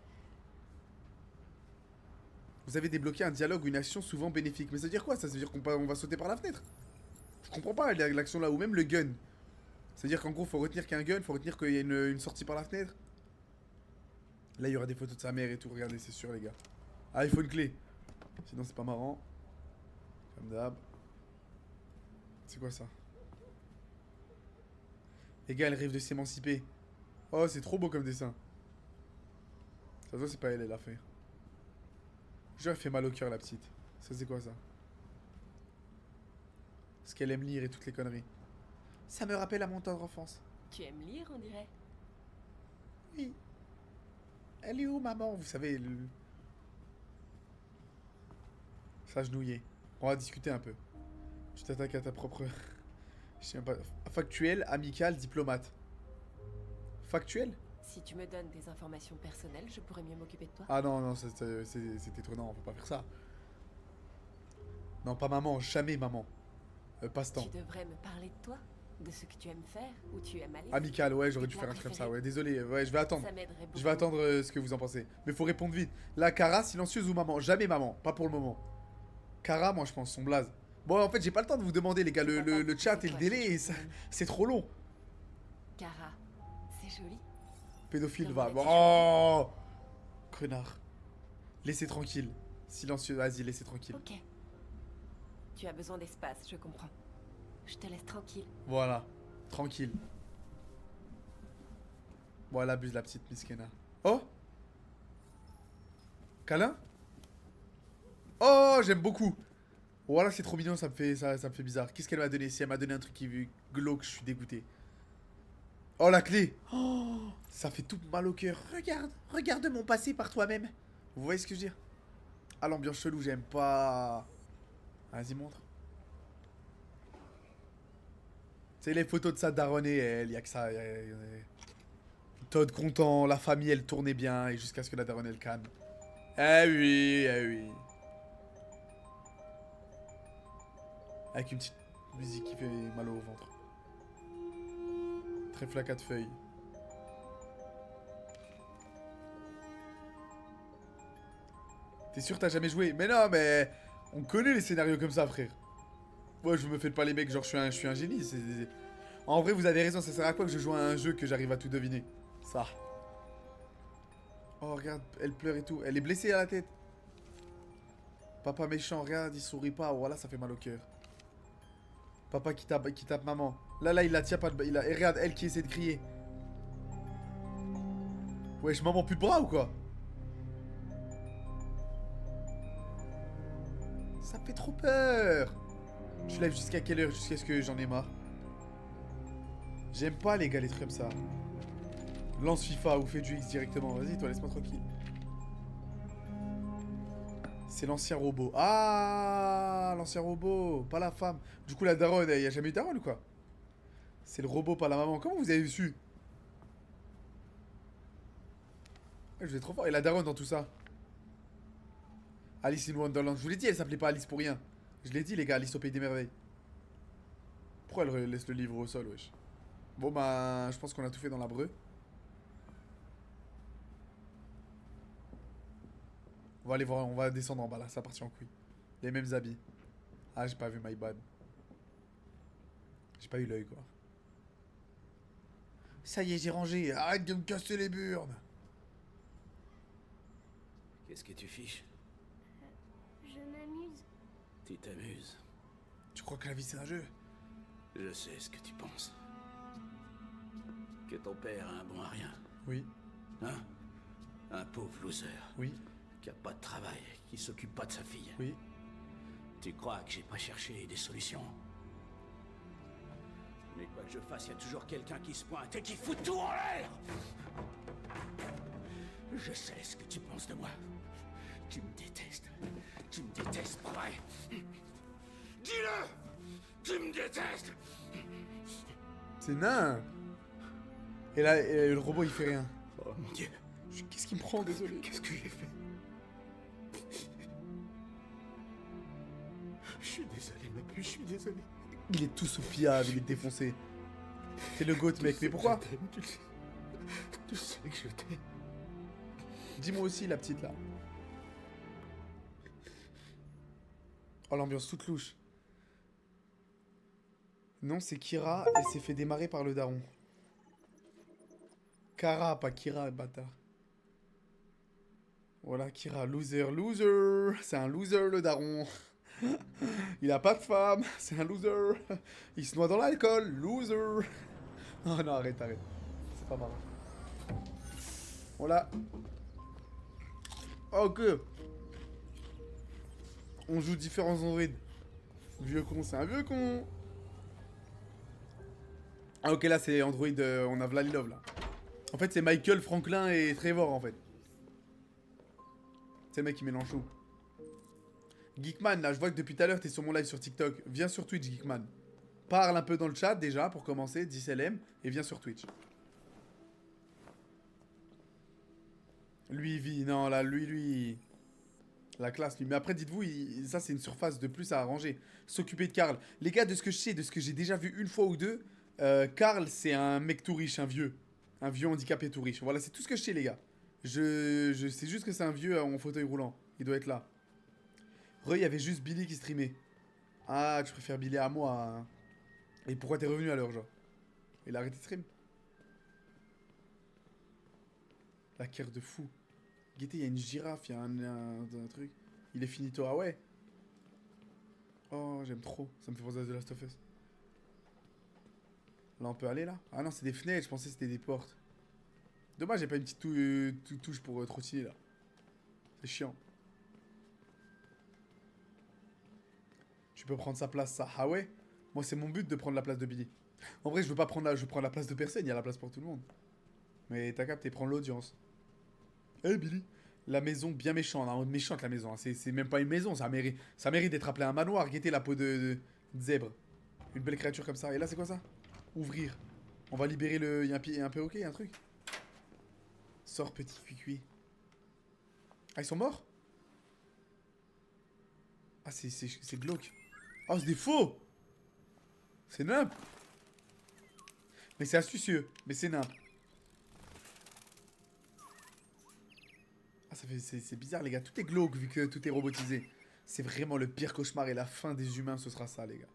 Vous avez débloqué un dialogue ou une action souvent bénéfique. Mais ça veut dire quoi? Ça veut dire qu'on va sauter par la fenêtre? Je comprends pas l'action là. Ou même le gun. Ça veut dire qu'en gros, faut retenir qu'il y a un gun. Faut retenir qu'il y a une sortie par la fenêtre. Là, il y aura des photos de sa mère et tout. Regardez, c'est sûr, les gars. Ah, il faut une clé. Sinon, c'est pas marrant. Comme d'hab. C'est quoi ça? Les gars, elle rêve de s'émanciper. Oh, c'est trop beau comme dessin. Ça se voit, c'est pas elle, elle a fait. Je elle fait mal au cœur, la petite. Ça, c'est quoi ça? Parce qu'elle aime lire et toutes les conneries. Ça me rappelle à mon tendre enfance. Tu aimes lire, on dirait? Oui. Elle est où, maman? Vous savez, s'agenouiller. On va discuter un peu. Tu t'attaques à ta propre... Je sais même pas... Factuel, amical, diplomate. Factuel? Si tu me donnes des informations personnelles, je pourrais mieux m'occuper de toi. Ah non, non, c'est étonnant, on peut pas faire ça. Non, pas maman, jamais maman. Passe-temps. Tu devrais me parler de toi, de ce que tu aimes faire, où tu aimes aller. Amical, ouais, j'aurais dû Tes faire un plats truc comme ça, préférés. ouais, désolé, ouais, je vais attendre. Ça m'aiderait beaucoup. Je vais attendre ce que vous en pensez. Mais faut répondre vite. Là, Kara, silencieuse ou maman? Jamais maman, pas pour le moment. Kara, moi je pense, son blaze. Bon, en fait, j'ai pas le temps de vous demander, les gars, le chat et le délai, c'est trop long. Kara, c'est joli. Pédophile, Comment va. l'as-tu Oh, connard. Laissez tranquille. Silencieux, vas-y, laissez tranquille. Ok. Tu as besoin d'espace, je comprends. Je te laisse tranquille. Voilà, tranquille. Bon, elle abuse, la petite Miskena. Oh, câlin. Oh, j'aime beaucoup. Voilà, c'est trop mignon, ça me fait bizarre. Qu'est-ce qu'elle m'a donné? Si elle m'a donné un truc qui est glauque, je suis dégoûté. Oh, la clé. Oh, ça fait tout mal au cœur. Regarde mon passé par toi-même. Vous voyez ce que je veux dire? Ah, l'ambiance chelou, j'aime pas. Vas-y, montre. C'est les photos de sa daronne et elle, y a que ça. Todd content, la famille elle tournait bien, et jusqu'à ce que la daronne elle canne. Eh oui, eh oui. Avec une petite musique qui fait mal au ventre. Trèfle à 4 feuilles. T'es sûr t'as jamais joué? Mais non, mais... On connaît les scénarios comme ça, frère. Ouais, je me fais pas les mecs, genre je suis un génie. En vrai, vous avez raison, ça sert à quoi que je joue à un jeu que j'arrive à tout deviner? Ça. Oh, regarde, elle pleure et tout. Elle est blessée à la tête. Papa méchant, regarde, il sourit pas. Voilà, ça fait mal au cœur. Papa qui tape maman. Là, il la tient pas de... Et regarde, elle qui essaie de crier. Wesh, maman, plus de bras ou quoi? Ça me fait trop peur. Je lève jusqu'à quelle heure? Jusqu'à ce que j'en ai marre. J'aime pas les gars, les trucs comme ça. Lance FIFA ou fais du X directement. Vas-y, toi, laisse-moi tranquille. C'est l'ancien robot. Ah, l'ancien robot, pas la femme. Du coup, la daronne, il y a jamais eu de daronne ou quoi? C'est le robot, pas la maman. Comment vous avez su? Je vais trop fort. Et la daronne dans tout ça? Alice in Wonderland. Je vous l'ai dit, elle s'appelait pas Alice pour rien. Je l'ai dit, les gars, Alice au Pays des Merveilles. Pourquoi elle laisse le livre au sol, wesh? Bon, bah, je pense qu'on a tout fait dans la breu. On va aller voir, on va descendre en bas là, ça partit en couille. Les mêmes habits. Ah, j'ai pas vu my bad. J'ai pas eu l'œil quoi. Ça y est, j'ai rangé. Arrête de me casser les burnes. Qu'est-ce que tu fiches? Je m'amuse. Tu t'amuses. Tu crois que la vie c'est un jeu? Je sais ce que tu penses. Que ton père a un bon à rien. Oui, Hein? Un pauvre loser. oui, Qui a pas de travail, qui s'occupe pas de sa fille. oui. Tu crois que j'ai pas cherché des solutions? Mais quoi que je fasse, y a toujours quelqu'un qui se pointe et qui fout tout en l'air! Je sais ce que tu penses de moi. Tu me détestes. Tu me détestes, pas vrai? Dis-le! Tu me détestes! C'est nain. Et là, le robot il fait rien. Oh mon dieu, Qu'est-ce qu'il me prend, désolé. qu'est-ce que j'ai fait? Je suis désolé, ma puce, je suis désolé. Il est tout soupiable, il est défoncé. C'est le goat mec, mais pourquoi? Je t'aime, tu le sais. Tu sais que je t'aime. Dis-moi aussi la petite là. Oh l'ambiance toute louche. Non, c'est Kira, elle s'est fait démarrer par le daron. Kara, pas Kira, bâtard. Voilà, Kira, loser, loser. C'est un loser le daron. Il a pas de femme, c'est un loser. Il se noie dans l'alcool, loser. Oh non, arrête, arrête. C'est pas marrant. Voilà. Ok. On joue différents androïdes. Vieux con, c'est un vieux con. Ah ok, là c'est Android, on a Vlalilov là. En fait c'est Michael, Franklin et Trevor en fait. C'est le mec qui mélange tout. Geekman, là je vois que depuis tout à l'heure t'es sur mon live sur TikTok. Viens sur Twitch Geekman. Parle un peu dans le chat déjà pour commencer, 10 LM, et viens sur Twitch. Lui il vit, non là lui... La classe lui. Mais après dites-vous, ça c'est une surface de plus à arranger. S'occuper de Karl. Les gars, de ce que je sais, de ce que j'ai déjà vu une fois ou deux, Karl c'est un mec tout riche, un vieux. Un vieux handicapé tout riche. Voilà, c'est tout ce que je sais les gars. Je sais juste que c'est un vieux en fauteuil roulant. Il doit être là. Re, il y avait juste Billy qui streamait. Ah, tu préfères Billy à moi. Hein. Et pourquoi t'es revenu à l'heure, genre? Il a arrêté de stream. La cœur de fou. Guettez, il y a une girafe, il y a un truc. Il est finito, ah ouais. Oh, j'aime trop. Ça me fait penser à The Last of Us. Là, on peut aller, là? Ah non, c'est des fenêtres, je pensais que c'était des portes. Dommage, j'ai pas une petite touche pour trottiner, là. C'est chiant. Tu peux prendre sa place, ça. Ah ouais? Moi, c'est mon but de prendre la place de Billy. En vrai, je veux pas prendre je prends la place de personne, il y a la place pour tout le monde. Mais t'as capté, prends l'audience. Eh Billy, la maison bien méchante, hein, méchante la maison, hein. C'est même pas une maison, ça mérite d'être appelé un manoir. Guettez la peau de zèbre. Une belle créature comme ça. Et là c'est quoi ça? Ouvrir. On va libérer le... Il y a un perroquet, y a un truc. Sors petit cuicui. Ah ils sont morts? Ah c'est glauque. Oh c'est des faux. C'est nimp. Mais c'est astucieux. Mais c'est nimp. Ah, c'est bizarre, les gars. Tout est glauque vu que tout est robotisé. C'est vraiment le pire cauchemar et la fin des humains, ce sera ça, les gars.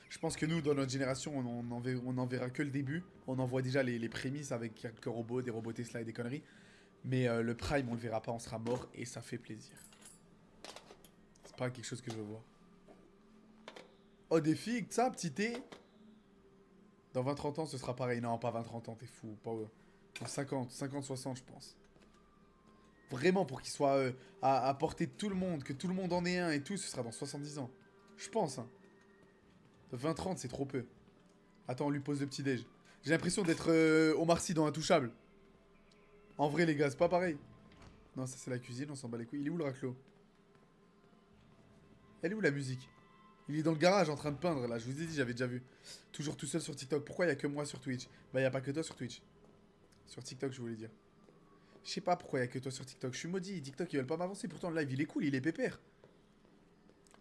Je pense que nous, dans notre génération, on en verra que le début. On en voit déjà les prémices avec quelques robots, des robots Tesla et des conneries. Mais le Prime, on le verra pas, on sera mort et ça fait plaisir. C'est pas quelque chose que je veux voir. Oh, des figues, ça, petit thé. Dans 20-30 ans, ce sera pareil. Non, pas 20-30 ans, t'es fou. Pas, dans 50-60, je pense. Vraiment, pour qu'il soit à portée de tout le monde, que tout le monde en ait un et tout, ce sera dans 70 ans. Je pense, hein. 20-30, c'est trop peu. Attends, on lui pose le petit-déj. J'ai l'impression d'être Omar Sy dans Intouchable. En vrai, les gars, c'est pas pareil. Non, ça, c'est la cuisine, on s'en bat les couilles. Il est où le raclo? Elle est où la musique? Il est dans le garage en train de peindre, là. Je vous ai dit, j'avais déjà vu. Toujours tout seul sur TikTok. Pourquoi il y a que moi sur Twitch? Bah, il y a pas que toi sur Twitch. Sur TikTok, je voulais dire. Je sais pas pourquoi il y a que toi sur TikTok. Je suis maudit. TikTok, ils veulent pas m'avancer. Pourtant, le live, il est cool, il est pépère.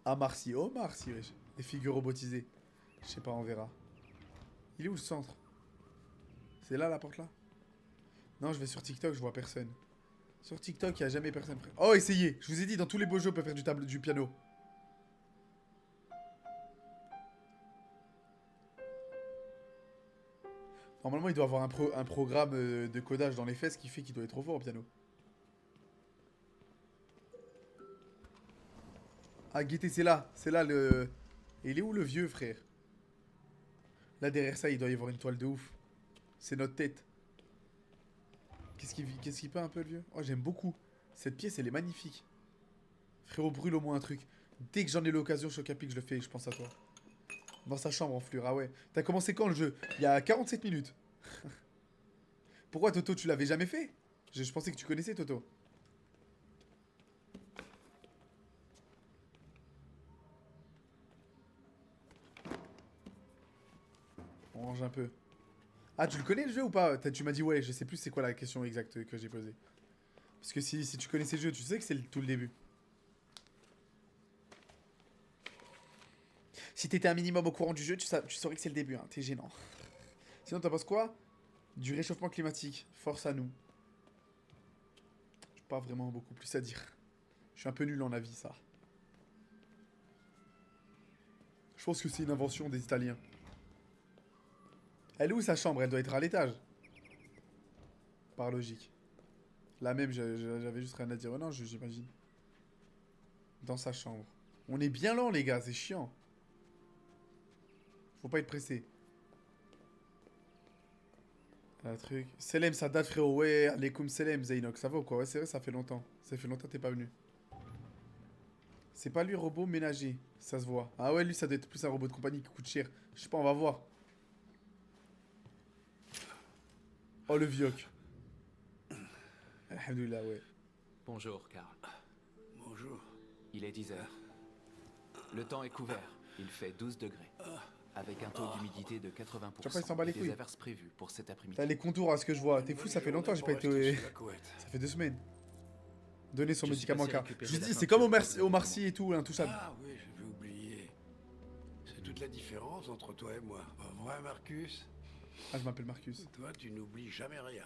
Ah, Marcy. Oh, Marcy, wesh. Des figures robotisées. Je sais pas, on verra. Il est où le centre? C'est là, la porte là? Non, je vais sur TikTok, je vois personne. Sur TikTok, il y a jamais personne. Oh, essayez. Je vous ai dit, dans tous les beaux jeux, on peut faire du piano. Normalement, il doit avoir un programme de codage dans les fesses qui fait qu'il doit être trop fort au piano. Ah, guettez, c'est là. C'est là le... Et il est où le vieux, frère? Là, derrière ça, il doit y avoir une toile de ouf. C'est notre tête. Qu'est-ce qu'il peint un peu, le vieux? Oh, j'aime beaucoup. Cette pièce, elle est magnifique. Frérot, brûle au moins un truc. Dès que j'en ai l'occasion, Chocapic, je le fais, je pense à toi. Dans sa chambre en fleur, ah ouais. T'as commencé quand le jeu? Il y a 47 minutes. Pourquoi Toto, tu l'avais jamais fait? Je pensais que tu connaissais Toto. On range un peu. Ah, tu le connais le jeu ou pas? Tu m'as dit ouais, je sais plus c'est quoi la question exacte que j'ai posée. Parce que si tu connaissais le jeu, tu sais que c'est tout le début. Si t'étais un minimum au courant du jeu, tu saurais que c'est le début, hein. T'es gênant. Sinon, t'en penses quoi? Du réchauffement climatique. Force à nous. J'ai pas vraiment beaucoup plus à dire. Je suis un peu nul en avis, ça. Je pense que c'est une invention des Italiens. Elle est où sa chambre? Elle doit être à l'étage. Par logique. La même, j'avais juste rien à dire. Non, j'imagine. Dans sa chambre. On est bien lent, les gars, c'est chiant. Faut pas être pressé. Un truc. Selem, ça date, frérot. Ouais, alaikum Selem, Zainok. Ça va ou quoi? Ouais, c'est vrai, ça fait longtemps. Ça fait longtemps que t'es pas venu. C'est pas lui, robot ménager. Ça se voit. Ah ouais, lui, ça doit être plus un robot de compagnie qui coûte cher. Je sais pas, on va voir. Oh, le vioc. Alhamdoulilah, ouais. Bonjour, Karl. Bonjour. Il est 10 heures. Le temps est couvert. Il fait 12 degrés. Avec un taux d'humidité de 80%. Tu vois pas, il s'en bat les et couilles. des averses prévues pour cet après-midi. T'as les contours à ce que je vois. T'es fou, ça fait longtemps que j'ai pas été... Ça fait 2 semaines. Donner son Je suis médicament passé car. récupérer Je la dis, c'est peinture comme pour le Omar Sy et tout, intouchable. Ah oui, j'avais oublié. C'est toute la différence entre toi et moi. Pas vrai, Marcus? Ah, je m'appelle Marcus. Toi, tu n'oublies jamais rien.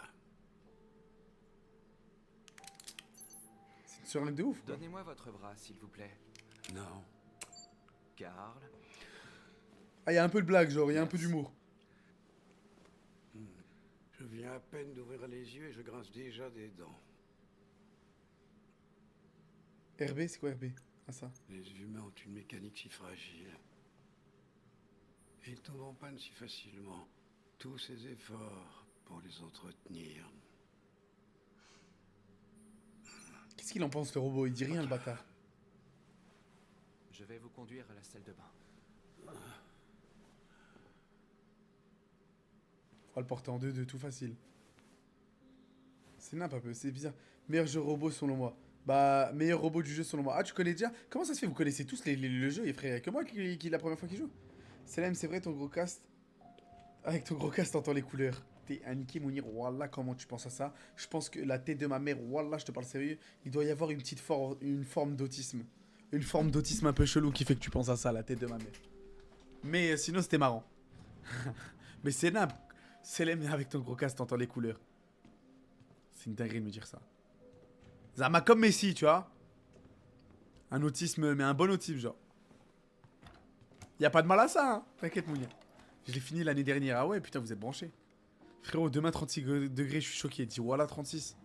C'est une surligne de ouf, quoi. Donnez-moi votre bras, s'il vous plaît. Non. Karl. Ah, il y a un peu de blague, genre, il y a un peu d'humour. Je viens à peine d'ouvrir les yeux et je grince déjà des dents. RB, c'est quoi RB? Ah, ça. Les humains ont une mécanique si fragile. Et ils tombent en panne si facilement. Tous ces efforts pour les entretenir. Qu'est-ce qu'il en pense, le robot? Il dit rien, le bâtard. Je vais vous conduire à la salle de bain. On va le porter en 2-2, tout facile. C'est nimp un peu, c'est bizarre. Meilleur jeu robot selon moi. Bah, meilleur robot du jeu selon moi. Ah, tu connais déjà? Comment ça se fait? Vous connaissez tous le jeu, et frère? Que moi qui la première fois qu'il joue? Selem, c'est vrai, ton gros cast. Avec ton gros cast, t'entends les couleurs. T'es un niqué, Mounir. Wallah, comment tu penses à ça? Je pense que la tête de ma mère, Wallah, je te parle sérieux. Il doit y avoir une forme d'autisme. Une forme d'autisme un peu chelou qui fait que tu penses à ça, la tête de ma mère. Mais sinon, c'était marrant. Mais c'est nimp. Selem, avec ton gros casque, t'entends les couleurs. C'est une dinguerie de me dire ça. Zama comme Messi, tu vois. Un autisme, mais un bon autisme, genre. Y a pas de mal à ça, hein. T'inquiète, Mounia. Je l'ai fini l'année dernière. Ah ouais, putain, vous êtes branchés. Frérot, demain 36 degrés, je suis choqué. Dis voilà 36.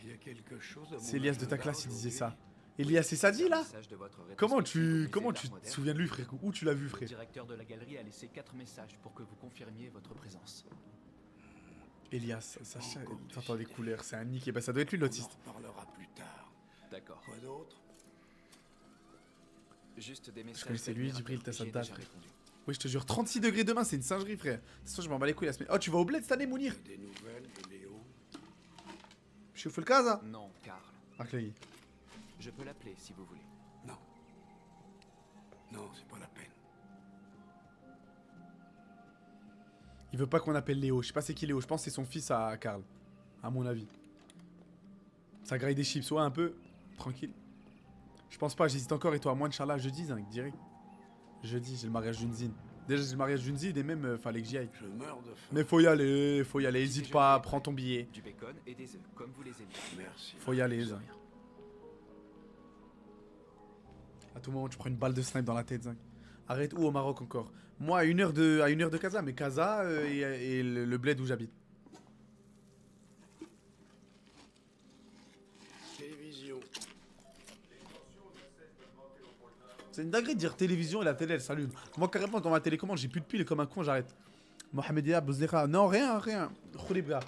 Il y a quelque chose à mon C'est Elias de ta agenda classe, il disait aujourd'hui. ça. Elias, c'est ça dit là? Message de votre Comment rétrospective tu au musée d'art te moderne. souviens de lui, frère? Où tu l'as vu, Le frère? directeur de la galerie a laissé 4 messages pour que vous confirmiez votre présence. Elias, ça, encore t'entends les décidé. couleurs, c'est un nick. Et bah, ça doit être lui On en l'autiste. reparlera plus tard. D'accord. Quoi d'autre? Juste des messages. connaissais lui, d'admirateurs, Djibril, t'as sa j'ai date, déjà frère. répondu. Oui, je te jure, 36 degrés demain, c'est une singerie, frère. De toute façon, je m'en bats les couilles la semaine. Oh, tu vas au bled cette année, Mounir? Des nouvelles de Léo? Je suis au full casa. Non, Karl. Arclay. Je peux l'appeler si vous voulez. Non. Non, c'est pas la peine. Il veut pas qu'on appelle Léo. Je sais pas c'est qui Léo. Je pense que c'est son fils à Karl. À mon avis. Ça graille des chips. Ouais, un peu. Tranquille. Je pense pas. J'hésite encore. Et toi, moi, Inch'Allah, jeudi, hein, direct. Jeudi, j'ai le mariage d'une zine. Déjà, j'ai le mariage d'une zine et même, fallait que j'y aille. Je meurs de faim. Mais faut y aller. Faut y aller. Hésite pas. Prends ton billet. Du bacon et des œufs, comme vous les aimez. Merci. Faut y aller, Zing. À tout moment, tu prends une balle de snipe dans la tête, Zing. Arrête où au Maroc encore? Moi, à 1 heure de Casa. Mais Casa et le bled où j'habite. Télévision. C'est une dinguerie de dire télévision et la télé elle s'allume. Moi carrément dans ma télécommande j'ai plus de piles comme un con j'arrête. Mohamedia Bouzlera. Non rien. Khoulibga.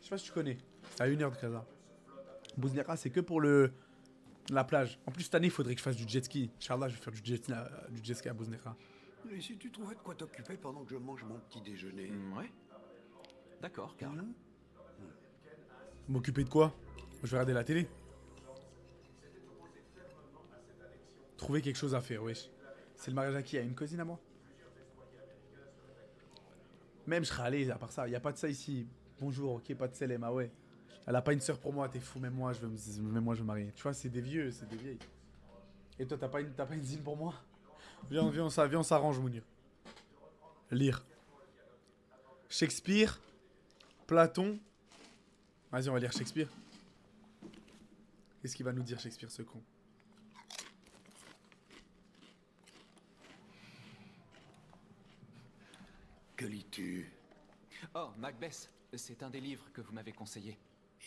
Je sais pas si tu connais. C'est à 1 heure de Casa. Bouzlera c'est que pour la plage. En plus cette année il faudrait que je fasse du jet ski. Inch'Allah je vais faire du jet ski à Bouzlera. Et si tu trouvais de quoi t'occuper pendant que je mange mon petit déjeuner? Ouais. D'accord, Karl. M'occuper de quoi? Je vais regarder la télé. Trouver quelque chose à faire, wesh. C'est le mariage à qui? À une cousine à moi? Même je serais à l'aise à part ça. Y a pas de ça ici. Bonjour, ok, pas de Selem, ah ouais. Elle a pas une sœur pour moi, t'es fou. Même moi, je veux me marier. Tu vois, c'est des vieux, c'est des vieilles. Et toi, t'as pas une zine pour moi? Viens, on s'arrange, Mounir. Lire. Shakespeare. Platon. Vas-y, on va lire Shakespeare. Qu'est-ce qu'il va nous dire, Shakespeare, ce con? Que lis-tu? Oh, Macbeth. C'est un des livres que vous m'avez conseillé.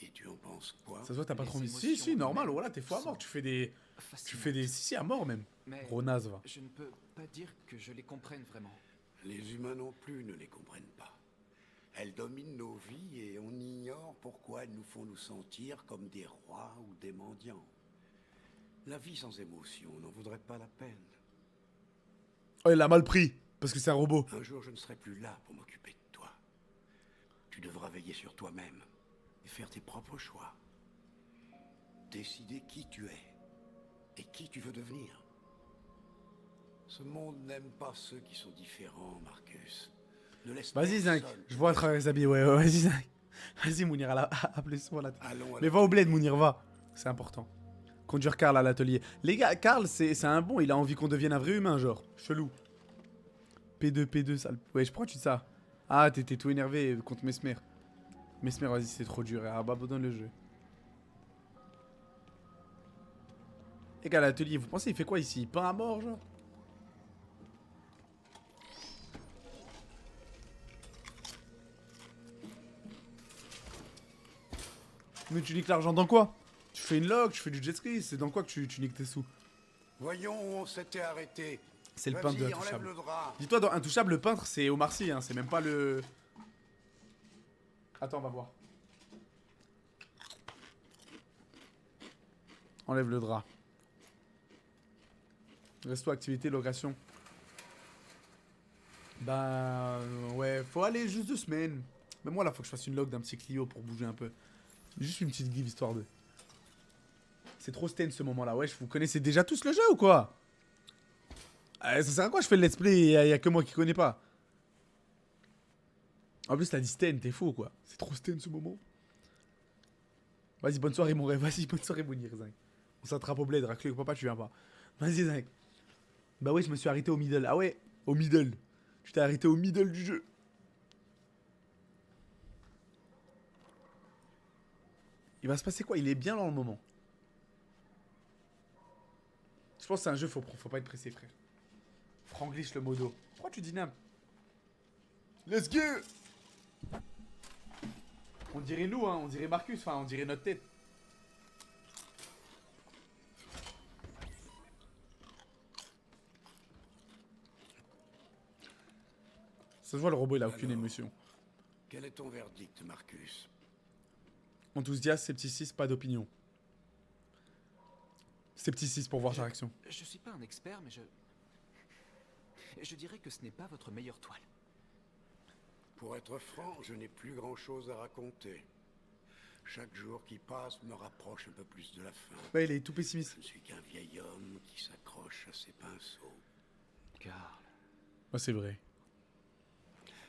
Et tu en penses quoi? Ça se voit, t'as pas Les trop envie. émotions Si, normal, humaines voilà, t'es fou à mort. sont Tu fais des. Fascinantes. Si, à mort même. Mais Gros naze, va. je ne peux pas dire que je les comprenne vraiment. Les humains non plus ne les comprennent pas. Elles dominent nos vies et on ignore pourquoi elles nous font nous sentir comme des rois ou des mendiants. La vie sans émotion n'en vaudrait pas la peine. Oh, il a mal pris. Parce que c'est un robot. Un jour, je ne serai plus là pour m'occuper de toi. Tu devras veiller sur toi-même et faire tes propres choix. Décider qui tu es et qui tu veux devenir. Ce monde n'aime pas ceux qui sont différents, Marcus. Ne laisse Vas-y, Zinc. personne Je vois à travers les habits. Ouais, vas-y, Zinc. Vas-y, Mounir, à plus. Voilà. Allons à Mais la- va au bled, Mounir, va. C'est important. Conduire Karl à l'atelier. Les gars, Karl, c'est un bon. Il a envie qu'on devienne un vrai humain, genre. Chelou. P2, sale. Ouais, je prends tu dis ça. Ah, t'étais tout énervé contre Mesmer. Mesmer, vas-y, c'est trop dur. Ah, abandonne le jeu. Les gars, à l'atelier, vous pensez, il fait quoi ici? Il peint à mort, genre? Mais tu niques l'argent dans quoi? Tu fais une log, tu fais du jet ski, c'est dans quoi que tu niques tes sous? Voyons où on s'était arrêté. C'est le Vas-y, peintre de enlève Intouchable. le drap. Dis-toi, dans Intouchable, le peintre, c'est Omar Sy, hein, c'est même pas le... Attends, on va voir. Enlève le drap. Resto, activité, location. Bah... ouais, faut aller juste 2 semaines. Mais moi, là, faut que je fasse une log d'un petit Clio pour bouger un peu. Juste une petite give, histoire de... C'est trop stain ce moment-là. Wesh, vous connaissez déjà tous le jeu ou quoi? Ça sert à quoi je fais le let's play et y a que moi qui connais pas? En plus, t'as dit Sten, t'es fou quoi. C'est trop Sten ce moment. Vas-y, bonne soirée mon rêve. Vas-y, bonne soirée Mounir, Zinc. On s'attrape au bled, raclé, papa, tu viens pas. Vas-y, Zinc. Bah ouais, je me suis arrêté au middle. Ah ouais, au middle. Tu t'es arrêté au middle du jeu. Il va se passer quoi? Il est bien dans le moment. Je pense que c'est un jeu, faut pas être pressé, frère. Franglish le modo. Pourquoi tu dis nam? Let's go! On dirait nous, hein, on dirait Marcus, enfin on dirait notre tête. Ça se voit, le robot il a aucune Alors, émotion. Quel est ton verdict, Marcus? Enthousiasme, scepticisme, pas d'opinion. Scepticisme pour voir sa réaction. Je suis pas un expert, mais je dirais que ce n'est pas votre meilleure toile. Pour être franc, je n'ai plus grand-chose à raconter. Chaque jour qui passe me rapproche un peu plus de la fin. Ouais, il est tout pessimiste. Je ne suis qu'un vieil homme qui s'accroche à ses pinceaux. Karl. Ouais, c'est vrai.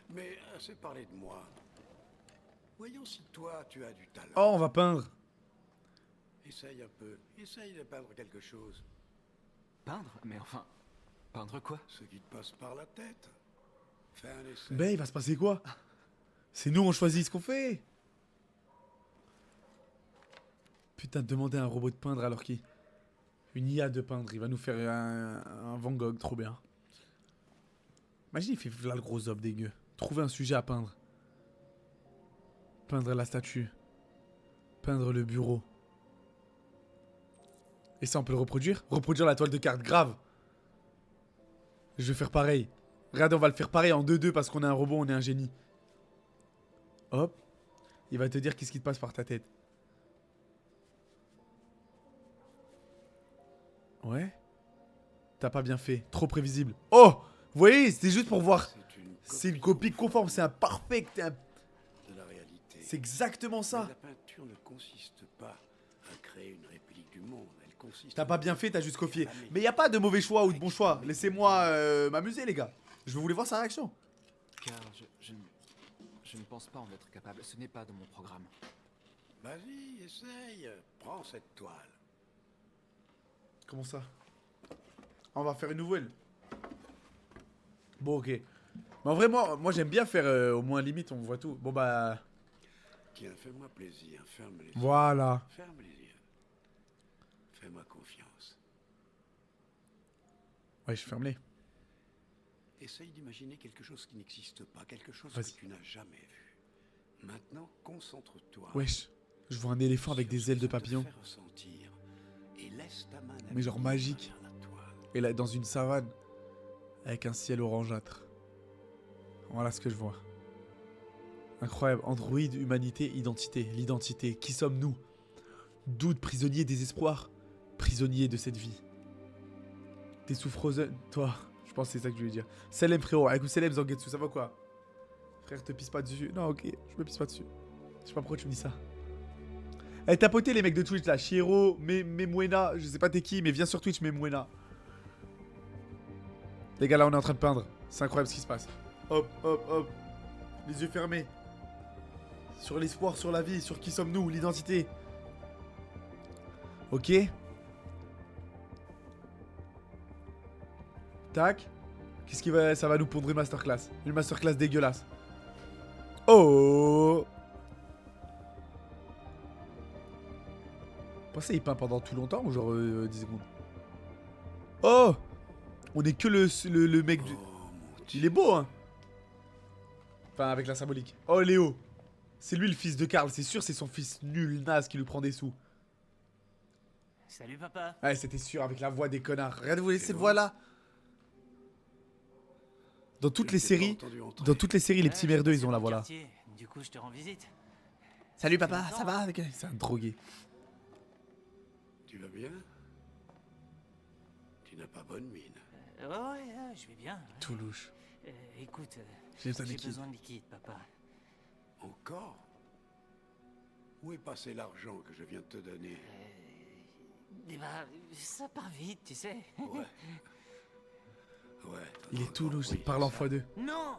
Mais assez parlé de moi. Voyons si toi, tu as du talent. Oh, on va peindre. Essaye un peu. Essaye de peindre quelque chose. Peindre? Mais enfin, peindre quoi? Ce qui te passe par la tête. Fais un essai. Ben, il va se passer quoi? C'est nous, on choisit ce qu'on fait. Putain, demander à un robot de peindre alors qu'il... Une IA de peindre, il va nous faire un Van Gogh, trop bien. Imagine, il fait là le gros ob dégueu. Trouver un sujet à peindre. Peindre la statue. Peindre le bureau. Et ça, on peut le reproduire? Reproduire la toile de carte, grave. Je vais faire pareil. Regardez, on va le faire pareil en 2-2 parce qu'on est un robot, on est un génie. Hop. Il va te dire qu'est-ce qui te passe par ta tête. Ouais. T'as pas bien fait. Trop prévisible. Oh! Vous voyez, c'était juste pour voir. C'est une copie conforme, c'est un parfait. De la réalité. C'est exactement ça. Mais la peinture ne consiste pas à créer une réplique du monde. Elle consiste. T'as pas bien fait, t'as juste copié. Mais y a pas de mauvais choix ou de bon choix. Laissez-moi m'amuser, les gars. Je veux vous voir sa réaction. Karl, je ne pense pas en être capable. Ce n'est pas de mon programme. Vas-y, essaye. Prends cette toile. Comment ça? On va faire une nouvelle. Bon, ok. Mais en vrai, moi j'aime bien faire au moins limite, on voit tout. Bon, bah. Tiens, fais-moi plaisir. Ferme les yeux. Voilà. Ferme les yeux. Fais-moi confiance. Ouais, je ferme les. Essaye d'imaginer quelque chose qui n'existe pas, quelque chose Vas-y. que tu n'as jamais vu. Maintenant, concentre-toi. Wesh. Je vois un éléphant avec des ailes de papillon. Mais genre magique. Et là, dans une savane. Avec un ciel orangeâtre. Voilà ce que je vois. Incroyable. Android, humanité, identité. L'identité. Qui sommes-nous? Doute, prisonnier, désespoir. Prisonnier de cette vie. T'es sous Frozen. Toi. Je pense que c'est ça que je voulais dire. Selem, frérot. Écoute, Selem, Zangetsu, ça va quoi? Frère, te pisse pas dessus. Non, ok. Je me pisse pas dessus. Je sais pas pourquoi tu me dis ça. Eh, tapotez les mecs de Twitch là. Chiro, Memwena. Je sais pas t'es qui, mais viens sur Twitch, Memwena. Les gars, là, on est en train de peindre. C'est incroyable ce qui se passe. Hop, hop, hop. Les yeux fermés. Sur l'espoir, sur la vie, sur qui sommes-nous, l'identité. Ok. Tac. Qu'est-ce qui va... Ça va nous pondre une masterclass. Une masterclass dégueulasse. Oh. Pensez, il peint pendant tout longtemps ou genre 10 secondes? Oh. On est que le mec du... Il est beau, hein. Enfin, avec la symbolique. Oh, Léo. C'est lui le fils de Karl. C'est sûr, c'est son fils nul, naze, qui lui prend des sous. Salut papa. Ouais, c'était sûr, avec la voix des connards. Regardez-vous cette voix-là. Dans toutes les séries, les petits merdeux, ils ont la voix là. Du coup, je te rends visite. Salut papa, ça va? C'est un drogué. Tu vas bien? Tu n'as pas bonne mine. Ouais, je vais bien. Tout louche. Écoute, J'ai j'ai besoin de liquide, papa. Encore? Où est passé l'argent que je viens de te donner? Eh ben, ça part vite, tu sais. Ouais. Ouais. Il est tout louche, oui, il parle en ça. x2. Non,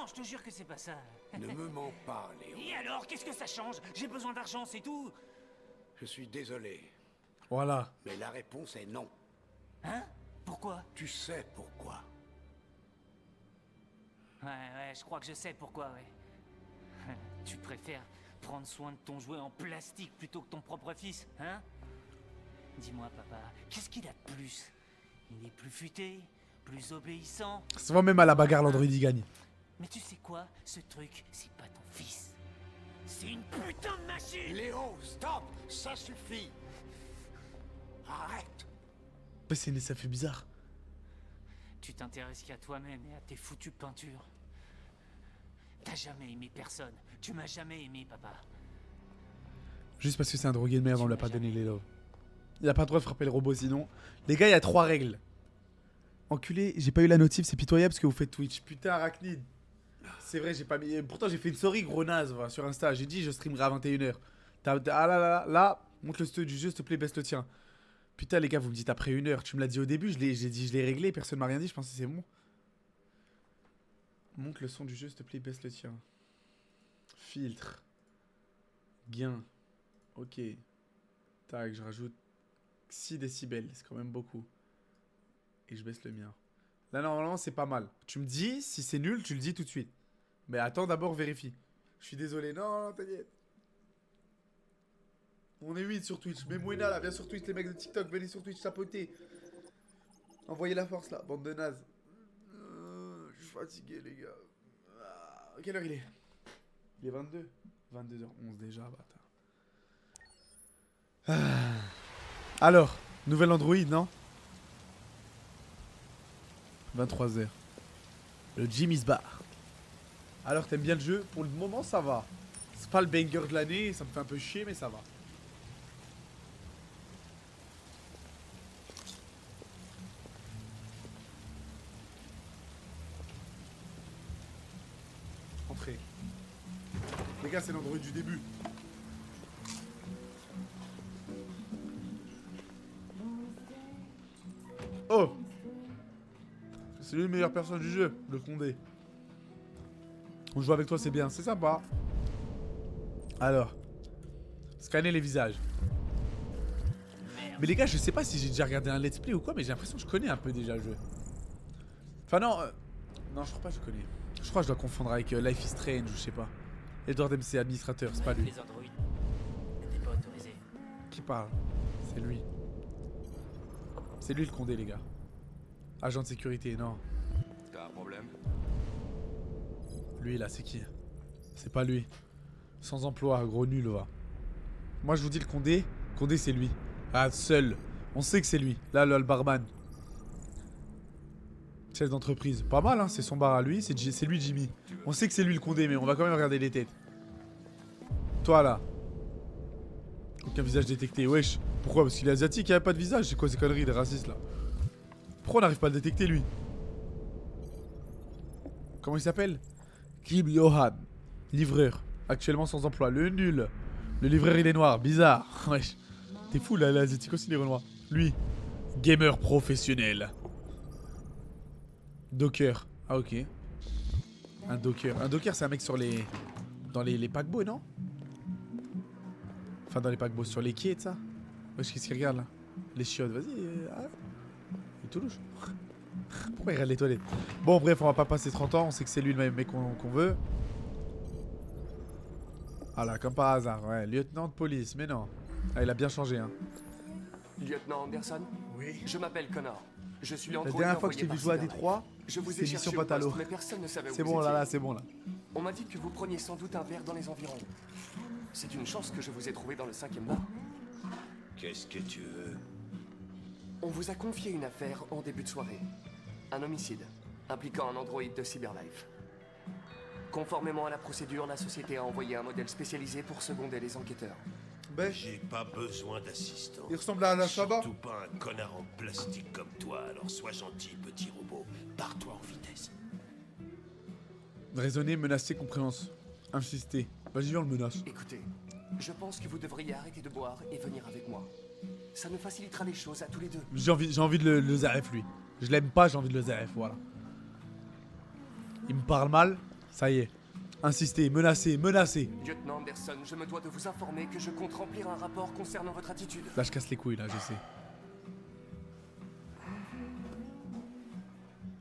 je te jure que c'est pas ça. Ne me mens pas, Léo. Et alors, qu'est-ce que ça change? J'ai besoin d'argent, c'est tout. Je suis désolé, Voilà. mais la réponse est non. Hein? Pourquoi? Tu sais pourquoi. Ouais, je crois que je sais pourquoi, ouais. Tu prendre soin de ton jouet en plastique plutôt que ton propre fils, hein? Dis-moi, papa, qu'est-ce qu'il a de plus? Il est plus futé, plus obéissant. Ça se voit même à la bagarre, l'Android il gagne. Mais tu sais quoi? Ce truc, c'est pas ton fils. C'est une putain de machine! Léo, stop! Ça suffit! Arrête! Mais ça fait bizarre. Tu t'intéresses qu'à toi-même et à tes foutues peintures. T'as jamais aimé personne. Tu m'as jamais aimé, papa. Juste parce que c'est un drogué de merde, on lui a pas donné les loves. Il a pas le droit de frapper le robot sinon. Les gars, il y a 3 règles. Enculé, j'ai pas eu la notif, c'est pitoyable ce que vous faites Twitch. Putain, Arachnid. C'est vrai, j'ai pas mis. Pourtant, j'ai fait une story gros naze voilà, sur Insta. J'ai dit, je streamerai à 21h. Ah là, monte le steu du jeu, s'il te plaît, baisse le tien. Putain, les gars, vous me dites après 1 heure. Tu me l'as dit au début, j'ai dit, je l'ai réglé, personne m'a rien dit, je pensais que c'est bon. Monte le son du jeu, s'il te plaît, baisse le tien. Filtre. Gain. Ok. Tac, je rajoute 6 décibels, c'est quand même beaucoup. Et je baisse le mien. Là, normalement, c'est pas mal. Tu me dis, si c'est nul, tu le dis tout de suite. Mais attends, d'abord, vérifie. Je suis désolé. Non, t'inquiète. On est 8 sur Twitch. Mais Mouena, là, viens sur Twitch, les mecs de TikTok, venez sur Twitch, tapotez. Envoyez la force, là, bande de nazes. Je suis fatigué, les gars. Quelle heure il est? Il est 22. 22h11 déjà, bâtard. Alors, nouvelle Android, non? 23h. Le Jimmy's Bar. Alors, t'aimes bien le jeu? Pour le moment, ça va. C'est pas le banger de l'année, ça me fait un peu chier, mais ça va. Entrez. Les gars, c'est l'Android du début. Oh! C'est lui le meilleur personnage du jeu, le Condé. On joue avec toi, c'est bien, c'est sympa. Alors, scanner les visages. Mais les gars, je sais pas si j'ai déjà regardé un let's play ou quoi, mais j'ai l'impression que je connais un peu déjà le jeu. Enfin non, non, je crois pas que je connais. Je crois que je dois confondre avec Life is Strange ou je sais pas. Edward MC, administrateur, c'est pas lui. Les androïdes n'étaient pas autorisés. Qui parle? C'est lui. C'est lui le Condé, les gars. Agent de sécurité, non. T'as un problème? Lui là, c'est qui? C'est pas lui. Sans emploi, gros nul, va. Moi, je vous dis le Condé. Condé, c'est lui. Ah, seul. On sait que c'est lui. Là, le barman. Chef d'entreprise. Pas mal, hein. C'est son bar à lui. C'est lui, Jimmy. On sait que c'est lui le Condé, mais on va quand même regarder les têtes. Toi, là. Aucun visage détecté. Wesh. Pourquoi? Parce qu'il est asiatique, il n'y a pas de visage. C'est quoi ces conneries, les racistes, là? Pourquoi on n'arrive pas à le détecter, lui? Comment il s'appelle? Kim Johan. Livreur. Actuellement sans emploi. Le nul. Le livreur, il est noir. Bizarre. Wesh. T'es fou, là, l'asiatique aussi, les renois. Lui. Gamer professionnel. Docker. Ah, ok. Un docker. Un docker, c'est un mec sur les... Dans les paquebots, non? Enfin, dans les paquebots. Sur les quais et ça. Wesh, qu'est-ce qu'il regarde, là? Les chiottes. Vas-y. Ah. Il est tout louche. Pourquoi il regarde les toilettes? Bon, bref, on va pas passer 30 ans. On sait que c'est lui le même mec qu'on veut. Ah là, comme par hasard. Ouais, lieutenant de police. Mais non. Ah, il a bien changé, hein. Lieutenant Anderson? Oui. Je m'appelle Connor. Je suis La l'androïde dernière fois que je t'ai envoyé vu par jouer à Cyberlife. Détroit, Je vous ai c'était cherché mission au Patalo. poste, mais personne ne savait où C'est vous bon, là, étiez. là, c'est bon, là. On m'a dit que vous preniez sans doute un verre dans les environs. C'est une chance que je vous ai trouvé dans le 5e bar. Qu'est-ce que tu veux? On vous a confié une affaire en début de soirée. Un homicide, impliquant un androïde de Cyberlife. Conformément à la procédure, la société a envoyé un modèle spécialisé pour seconder les enquêteurs. Ben, J'ai pas besoin d'assistant. il ressemble à Alain Chabat. Surtout pas un connard en plastique comme toi, alors sois gentil, petit robot. Pars-toi en vitesse. Raisonner, menacer, compréhension. Insister. Vas-y, on le menace. Écoutez, je pense que vous devriez arrêter de boire et venir avec moi. Ça nous facilitera les choses à tous les deux. J'ai envie de le ZRF, lui. Je l'aime pas, j'ai envie de le ZRF, voilà. Il me parle mal, ça y est. Insister, menacer, menacer. Lieutenant Anderson, je me dois de vous informer que je compte remplir un rapport concernant votre attitude. Là, je casse les couilles, là, je sais.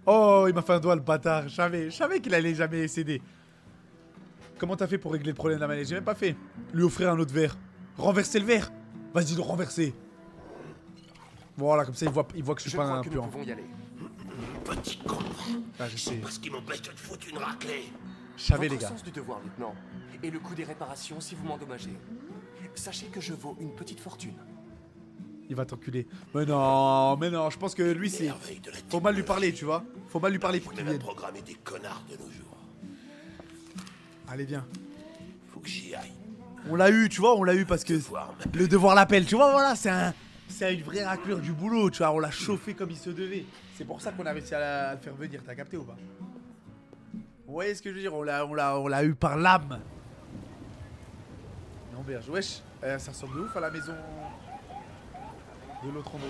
Oh, il m'a fait un doigt, le bâtard. Je savais qu'il allait jamais céder. Comment t'as fait pour régler le problème de la manette? J'ai même pas fait. Lui offrir un autre verre. Renverser le verre. Vas-y, le renverser. Voilà, comme ça, il voit que je suis pas un nous puant. pouvons y aller. Petit con. Ah, je sais. Parce qu'il m'empêche de te foutre une raclée. Je savais, Votre les gars. sens du devoir, lieutenant. Et le coût des réparations si vous m'endommagez. Sachez que je vaux une petite fortune. Il va t'enculer. Mais non, je pense que lui, c'est... Faut mal lui parler, tu vois. Faut mal lui parler pour qu'il vienne. Programmer des connards de nos jours. Allez, viens. Faut que j'y aille. On l'a eu, tu vois, on l'a eu parce que le devoir l'appelle. Tu vois, voilà, c'est une vraie raclure du boulot, tu vois. On l'a chauffé comme il se devait. C'est pour ça qu'on a réussi à le faire venir. T'as capté ou pas? Vous voyez ce que je veux dire? On l'a eu par l'âme. Non, berge, wesh. Ça ressemble de ouf à la maison de l'autre Android.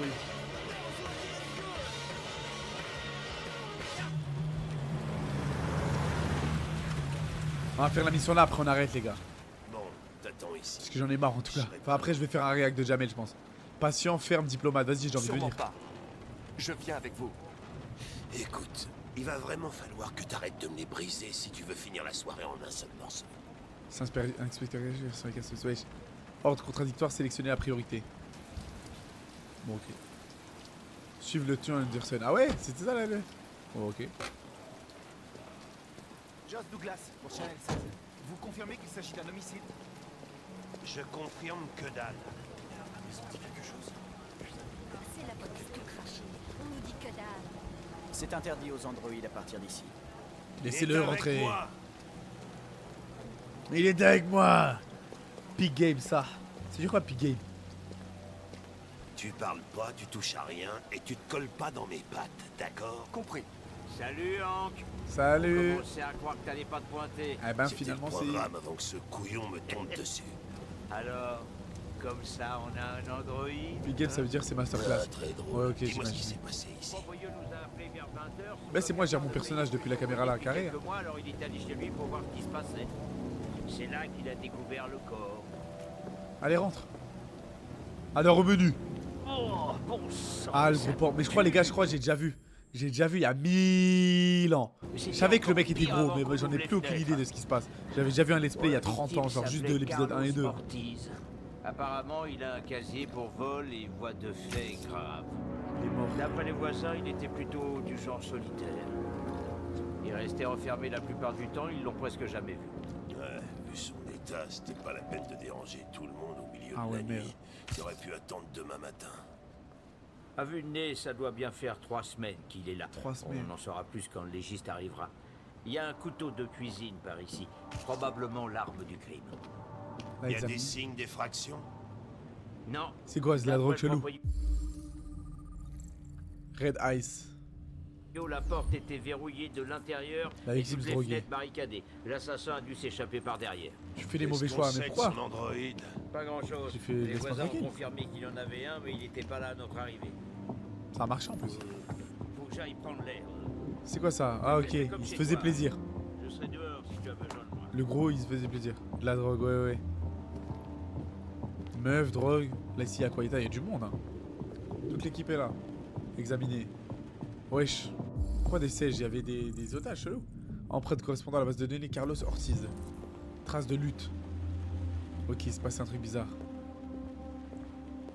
On va faire la mission là, après on arrête, les gars. Bon, t'attends ici. Parce que j'en ai marre en tout cas. Enfin, après, je vais faire un réact de Jamel, je pense. Patient, ferme, diplomate. Vas-y, j'ai envie de Sûrement venir. pas. Je viens avec vous. Écoute, il va vraiment falloir que t'arrêtes de me les briser si tu veux finir la soirée en un seul morceau. Inspecteur sur les casses. Wesh. Ordre contradictoire, sélectionner la priorité. Bon, ok. Suivre le tueur Anderson. Ah ouais, c'était ça là le... Bon, ok. Joss Douglas, pour Channel 16. Vous confirmez qu'il s'agit d'un homicide? Je confirme que dalle. C'est la police tout craché. On nous dit que dalle. C'est interdit aux androïdes à partir d'ici. Laissez-le rentrer. Il était avec moi. Pig Game, ça. C'est du quoi, Pig Game? Tu parles pas, tu touches à rien et tu te colles pas dans mes pattes, d'accord? Compris. Salut, Hank. Salut. Commençais à croire que t'allais pas te pointer. Eh ben, C'était finalement, le c'est... programme avant que ce couillon me tombe dessus. Alors, comme ça, on a un androïde. Pig Game, ça veut dire c'est masterclass. Ah, très drôle. Ouais, ok, Dis-moi ce qui j'imagine. s'est passé ici. Boyo nous a appelé vers 20h. Bah, c'est moi, je gère mon personnage depuis la caméra là, carré. Quelques mois, alors il est allé chez lui pour voir ce qui se passait. C'est là qu'il a découvert le corps. Allez, rentre. Alors, au menu. Oh, bon sang. Ah, le gros porc. Mais je crois, les gars, j'ai déjà vu. J'ai déjà vu il y a 1000 ans. Je savais que le mec était gros, mais j'en ai plus aucune idée de ce qui se passe. J'avais déjà vu un let's play il y a 30 ans, genre juste de l'épisode 1 et 2. Apparemment, il a un casier pour vol et voie de fait grave. Il est mort. D'après les voisins, il était plutôt du genre solitaire. Il restait enfermé la plupart du temps, ils l'ont presque jamais vu. Ouais, vu son état, c'était pas la peine de déranger tout le monde au milieu Ah de ouais, la merde. nuit. Il aurait pu attendre demain matin. À vue de nez, ça doit bien faire 3 semaines qu'il est là. 3 semaines. On en saura plus quand le légiste arrivera. Il y a un couteau de cuisine par ici, probablement l'arme du crime. Là, Il y a examine. des signes d'effraction? Non. C'est quoi, c'est de la drogue D'après le chelou? Red Ice. La porte était verrouillée de l'intérieur La et victime toutes les droguée. fenêtres barricadées. L'assassin a dû s'échapper par derrière. Tu fais les Qu'est-ce mauvais qu'on choix, sait mais de pourquoi? son androïde? Pas grand-chose. J'ai fait Les l'espace voisins ont tranquille. confirmé qu'il en avait un, mais il n'était pas là à notre arrivée. Ça a marché en plus. Faut que j'aille prendre l'air. C'est quoi ça? Ah ok, C'est comme il se chez faisait toi. plaisir. Je serai dehors si tu as besoin de moi. Le gros, il se faisait plaisir. De la drogue, ouais, ouais. Meuf, drogue. Là, ici, à Quaita, il y a du monde, hein. Toute l'équipe est là. Examiné. Wesh. Pourquoi des sièges? Il y avait des otages chelous. Empreinte correspondant à la base de données Carlos Ortiz. Traces de lutte. Ok, il se passait un truc bizarre.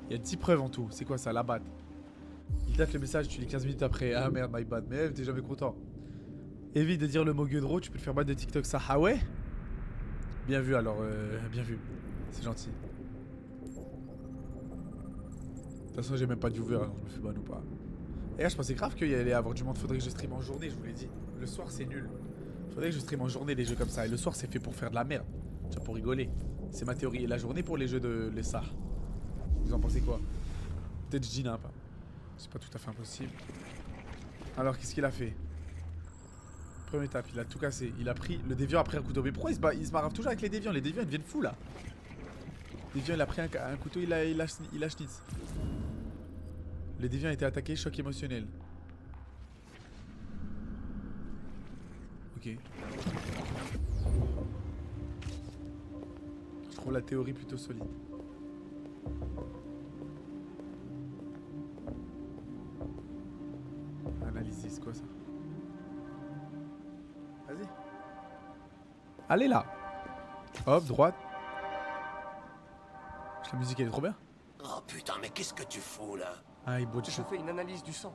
Il y a 10 preuves en tout. C'est quoi ça? La batte. Il date le message, tu lis 15 minutes après. Ah merde, my bad. Mais t'es jamais content. Évite de dire le mot gueudreau, tu peux le faire battre de TikTok ça. Ah ouais? Bien vu alors, bien vu. C'est gentil. De toute façon, j'ai même pas de viewer, alors je me fais ban ou pas. Et là, je pensais grave qu'il y allait avoir du monde. Faudrait que je stream en journée, je vous l'ai dit. Le soir, c'est nul. Faudrait que je stream en journée des jeux comme ça. Et le soir, c'est fait pour faire de la merde. Tu vois, pour rigoler. C'est ma théorie. Et la journée pour les jeux de l'ESA. Vous en pensez quoi? Peut-être je dis n'importe quoi. C'est pas tout à fait impossible. Alors, qu'est-ce qu'il a fait? Première étape, il a tout cassé. Il a pris. Le déviant a pris un couteau. Mais pourquoi il se marave toujours avec les déviants? Les déviants, ils deviennent fous là. Le déviant, il a pris un couteau, il a schnitz. Le déviant a été attaqué, choc émotionnel. Ok. Je trouve la théorie plutôt solide. Analyser, c'est quoi ça? Vas-y. Allez là. Hop, droite. La musique elle est trop bien. Oh putain, mais qu'est-ce que tu fous là? Ah, il boit du Je chaud. fais une analyse du sang.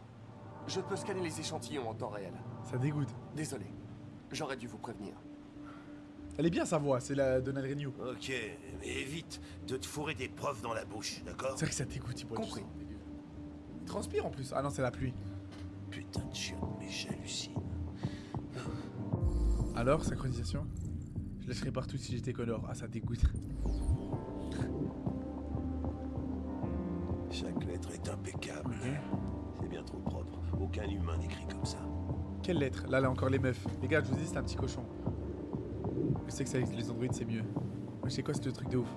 Je peux scanner les échantillons en temps réel. Ça dégoûte. Désolé. J'aurais dû vous prévenir. Elle est bien sa voix, c'est la Donald Renew. Ok, mais évite de te fourrer des preuves dans la bouche, d'accord? C'est vrai que ça dégoûte, il boit du Compris. sang. dégueu. Il transpire en plus. Ah non, c'est la pluie. Putain de chiotte, mais j'hallucine. Alors, synchronisation? Je lâcherais partout si j'étais Connor. Ah, ça dégoûte. Chaque lettre est impeccable. C'est bien trop propre. Aucun humain n'écrit comme ça. Quelle lettre? Là, encore les meufs. Les gars, je vous dis, c'est un petit cochon. Je sais que ça, les androïdes, c'est mieux. Mais je sais quoi, c'est le truc de ouf.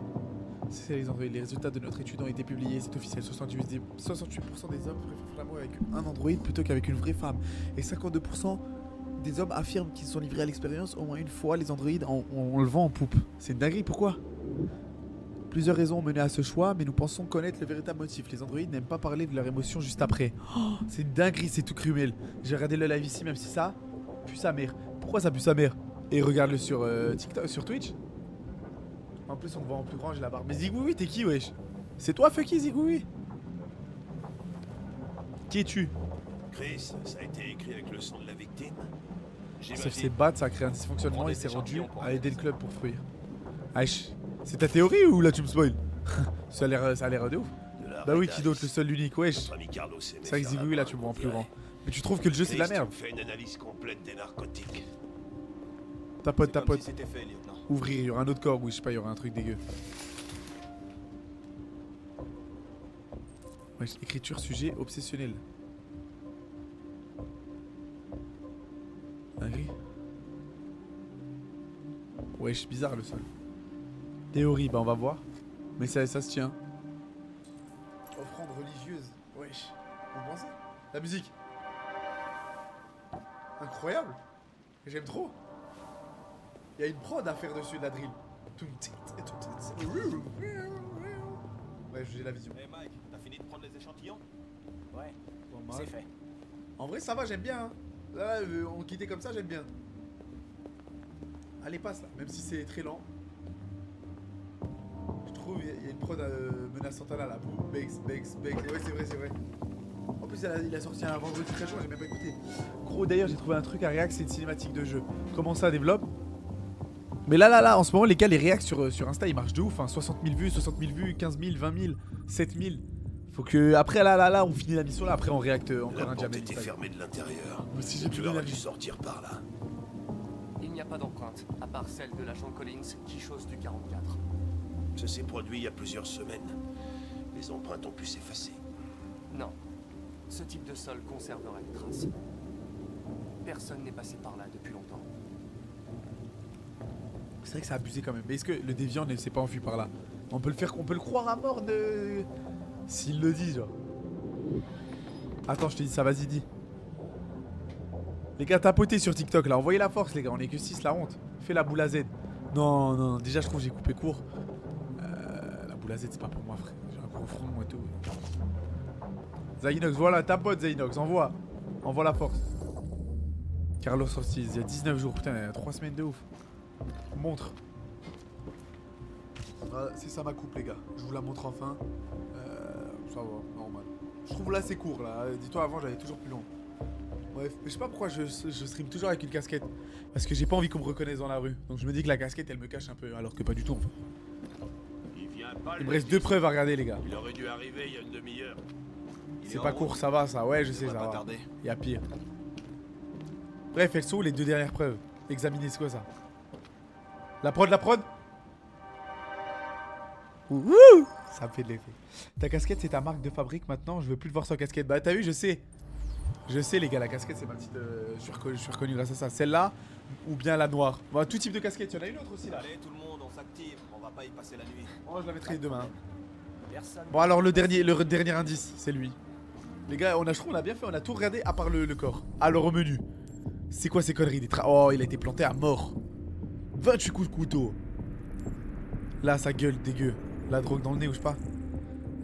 C'est les androïdes. Les résultats de notre étude ont été publiés, c'est officiel. 68% des hommes préfèrent faire l'amour avec un androïde plutôt qu'avec une vraie femme. Et 52% des hommes affirment qu'ils sont livrés à l'expérience au moins une fois les androïdes en le vend en poupe. C'est une dinguerie, pourquoi? Plusieurs raisons ont mené à ce choix, mais nous pensons connaître le véritable motif. Les androïdes n'aiment pas parler de leurs émotions juste après. Oh, c'est une dinguerie, c'est tout crumel. J'ai regardé le live ici, même si ça pue sa mère. Pourquoi ça pue sa mère? Et regarde-le sur TikTok, sur Twitch. En plus, on le voit en plus grand, j'ai la barbe. Mais Zigouiwi, t'es qui, wesh? C'est toi, Fucky, Zigouiwi? Qui es-tu? Chris, ça a été écrit avec le sang de la victime. Sauf ses battes, ça a créé un dysfonctionnement et il s'est rendu à aider le club pour fuir. Aïch, c'est ta théorie ou là tu me spoil? Ça a l'air de ouf. Bah oui, qui d'autre, le seul, l'unique, wesh. C'est vrai que Zigouiwi, là tu me vois en plus grand. Mais tu trouves que le jeu c'est de la merde? Fait une analyse complète des narcotiques. Ta pote. Ouvrir, il y aura un autre corps, oui, je sais pas, il y aura un truc dégueu. Wesh, écriture, sujet, obsessionnel. Dinguerie. Wesh, bizarre le sol. Théorie, bah on va voir. Mais ça se tient. Offrande religieuse. Wesh. Vous pensez? La musique. Incroyable. J'aime trop. Il y a une prod à faire dessus de la drill. Ouais, j'ai la vision. Hey Mike, t'as fini de prendre les échantillons? Ouais, Bon, c'est fait. En vrai, ça va, j'aime bien. Hein. Là, on quittait comme ça, j'aime bien. Allez, passe là, même si c'est très lent. Je trouve il y a une prod menaçante là, là. Bex. Ouais, c'est vrai. En plus, il a sorti un vendredi très chaud, j'ai même pas écouté. Gros, d'ailleurs, j'ai trouvé un truc à React, c'est une cinématique de jeu. Comment ça développe? Mais là, en ce moment, les gars, les Reacts sur Insta, ils marchent de ouf. Hein. 60 000 vues, 15 000, 20 000, 7 000. Faut que, après, là, on finit la mission, là, après, on réacte encore La un porte Jamel. était fermée de l'intérieur. Mais si j'ai Tu plus aurais la dû vie. sortir par là. Il n'y a pas d'empreinte, à part celle de l'agent Collins qui chose du 44. Ça s'est produit il y a plusieurs semaines. Les empreintes ont pu s'effacer. Non. Ce type de sol conserverait les traces. Personne n'est passé par là depuis longtemps. C'est vrai que c'est abusé quand même. Mais est-ce que le déviant ne s'est pas enfui par là? On peut le croire à mort de... S'il le dit, genre. Attends, je te dis ça, vas-y, dis. Les gars, tapotez sur TikTok, là. Envoyez la force, les gars. On est que 6, la honte. Fais la boule à Z. Non. Déjà, je trouve que j'ai coupé court. La boule à Z, c'est pas pour moi, frère. J'ai un gros front, moi, et tout. Zainox, voilà, tapote, Zainox. Envoie la force. Carlos Ortiz, il y a 19 jours. Putain, il y a 3 semaines de ouf. Montre. Voilà, c'est ça ma coupe, les gars. Je vous la montre enfin. Ça va, normal. Je trouve là c'est court là. Dis-toi avant j'avais toujours plus long. Bref, mais je sais pas pourquoi je stream toujours avec une casquette. Parce que j'ai pas envie qu'on me reconnaisse dans la rue. Donc je me dis que la casquette elle me cache un peu. Alors que pas du tout en fait. Il me reste 2 preuves à regarder les gars. Il aurait dû arriver il y a une demi-heure. C'est pas court, ça va ça. Ouais, je sais, ça va. Il y a pire. Bref, elles sont où les 2 dernières preuves? Examinez, c'est quoi ça? La prod Ouh, ça me fait de l'effet. Ta casquette c'est ta marque de fabrique maintenant, je veux plus te voir sans casquette. Bah t'as vu, je sais les gars, la casquette c'est ma petite... je suis reconnu grâce à ça. Celle-là ou bien la noire. Bon, tout type de casquette, il y en a une autre aussi là. Allez tout le monde, on s'active, on va pas y passer la nuit. Oh, je la mettrai demain. Personne. Bon alors le dernier indice, c'est lui. Les gars, je trouve on a bien fait, on a tout regardé à part le corps. Alors au menu. C'est quoi ces conneries? Oh, il a été planté à mort. 28 coups de couteau. Là, sa gueule dégueu. La drogue dans le nez ou je sais pas.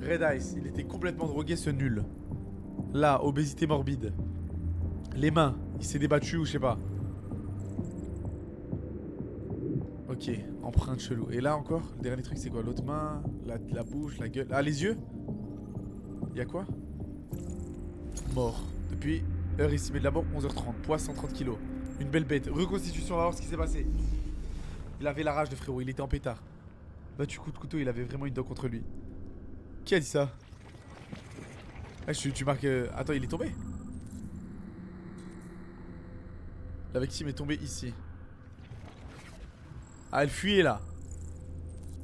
Red Ice, il était complètement drogué, ce nul. Là, obésité morbide. Les mains, il s'est débattu ou je sais pas. Ok, empreinte chelou. Et là encore, le dernier truc c'est quoi? L'autre main, la bouche, la gueule. Ah, les yeux? Y'a quoi? Mort. Depuis heure estimée de la mort, 11h30. Poids 130 kg. Une belle bête. Reconstitution, on va voir ce qui s'est passé. Il avait la rage de frérot, il était en pétard. Battu coup de couteau, il avait vraiment une dent contre lui. Qui a dit ça? Ah, tu marques... Attends, il est tombé? La victime est tombée ici. Ah, elle fuyait là.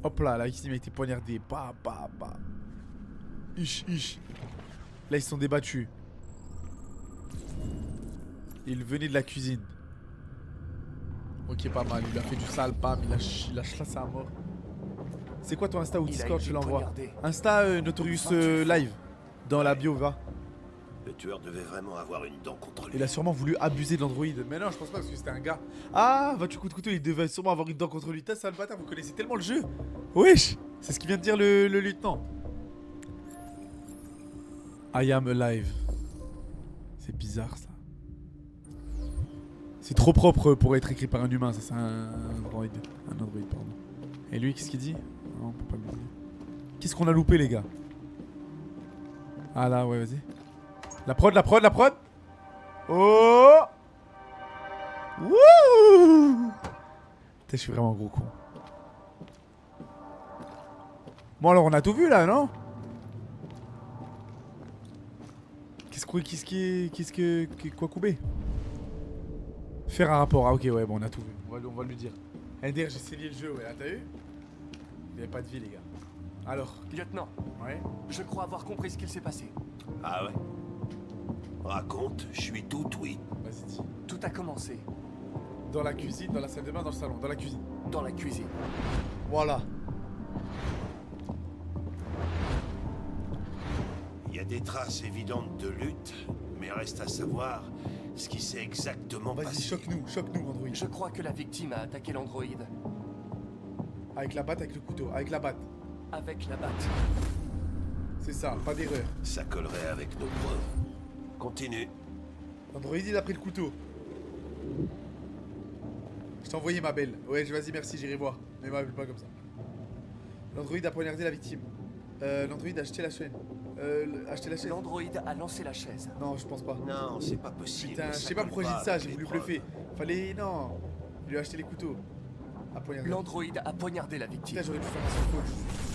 Hop là, la victime a été poignardée. Bah, bah, bah. Ish, ish. Là, ils se sont débattus. Il venait de la cuisine. Ok, pas mal. Il a fait du sale, bam. Il a chassé à mort. C'est quoi ton Insta ou Discord? Je l'envoie. Insta Notorious Live. Dans la bio, va. Le tueur devait vraiment avoir une dent contre lui. Il a sûrement voulu abuser de l'Android. Mais non, je pense pas parce que c'était un gars. Ah, va-tu coup de couteau, il devait sûrement avoir une dent contre lui. T'as sale bâtard, vous connaissez tellement le jeu. Wesh, c'est ce qu'il vient de dire le lieutenant. I am alive. C'est bizarre ça. C'est trop propre pour être écrit par un humain, ça c'est un Android. Un Android, pardon. Et lui, qu'est-ce qu'il dit? Non, on peut pas le demander. Qu'est-ce qu'on a loupé, les gars? Ah là, ouais, vas-y. La prod, la prod, la prod. Oh! Wouh! Putain, je suis vraiment un gros con. Bon, alors, on a tout vu, là, non? Quoi couper? Faire un rapport, ah ok, ouais, bon, on a tout vu. On va lui dire. Ender, j'ai scellé le jeu, ouais, là, t'as vu? Il n'y avait pas de vie, les gars. Alors? Lieutenant. Ouais? Je crois avoir compris ce qu'il s'est passé. Ah ouais? Raconte, je suis tout oui. Vas-y, dis. Tout a commencé. Dans la cuisine, dans la salle de bain, dans le salon, dans la cuisine. Dans la cuisine. Voilà. Il y a des traces évidentes de lutte, mais reste à savoir ce qui s'est exactement Vas-y, passé. choque-nous, Android. Je crois que la victime a attaqué l'androïde. Avec la batte, avec le couteau, avec la batte. Avec la batte. C'est ça, pas d'erreur. Ça collerait avec nos preuves. Continue. Android, il a pris le couteau. Je t'ai envoyé ma belle. Ouais, vas-y, merci, j'irai voir. Mais m'appelle pas comme ça. L'android a poignardé la victime. L'android a acheté la chaîne. Acheté la chaise. L'androïde a lancé la chaise. Non, je pense pas. Non, c'est pas possible. Putain, je ça sais pas colle pourquoi j'ai dit ça, avec j'ai les voulu preuves. bluffer. Fallait. Non. Il lui a acheté les couteaux. A poignardé. L'androïde a poignardé la victime. Putain, j'aurais dû faire un sans faute.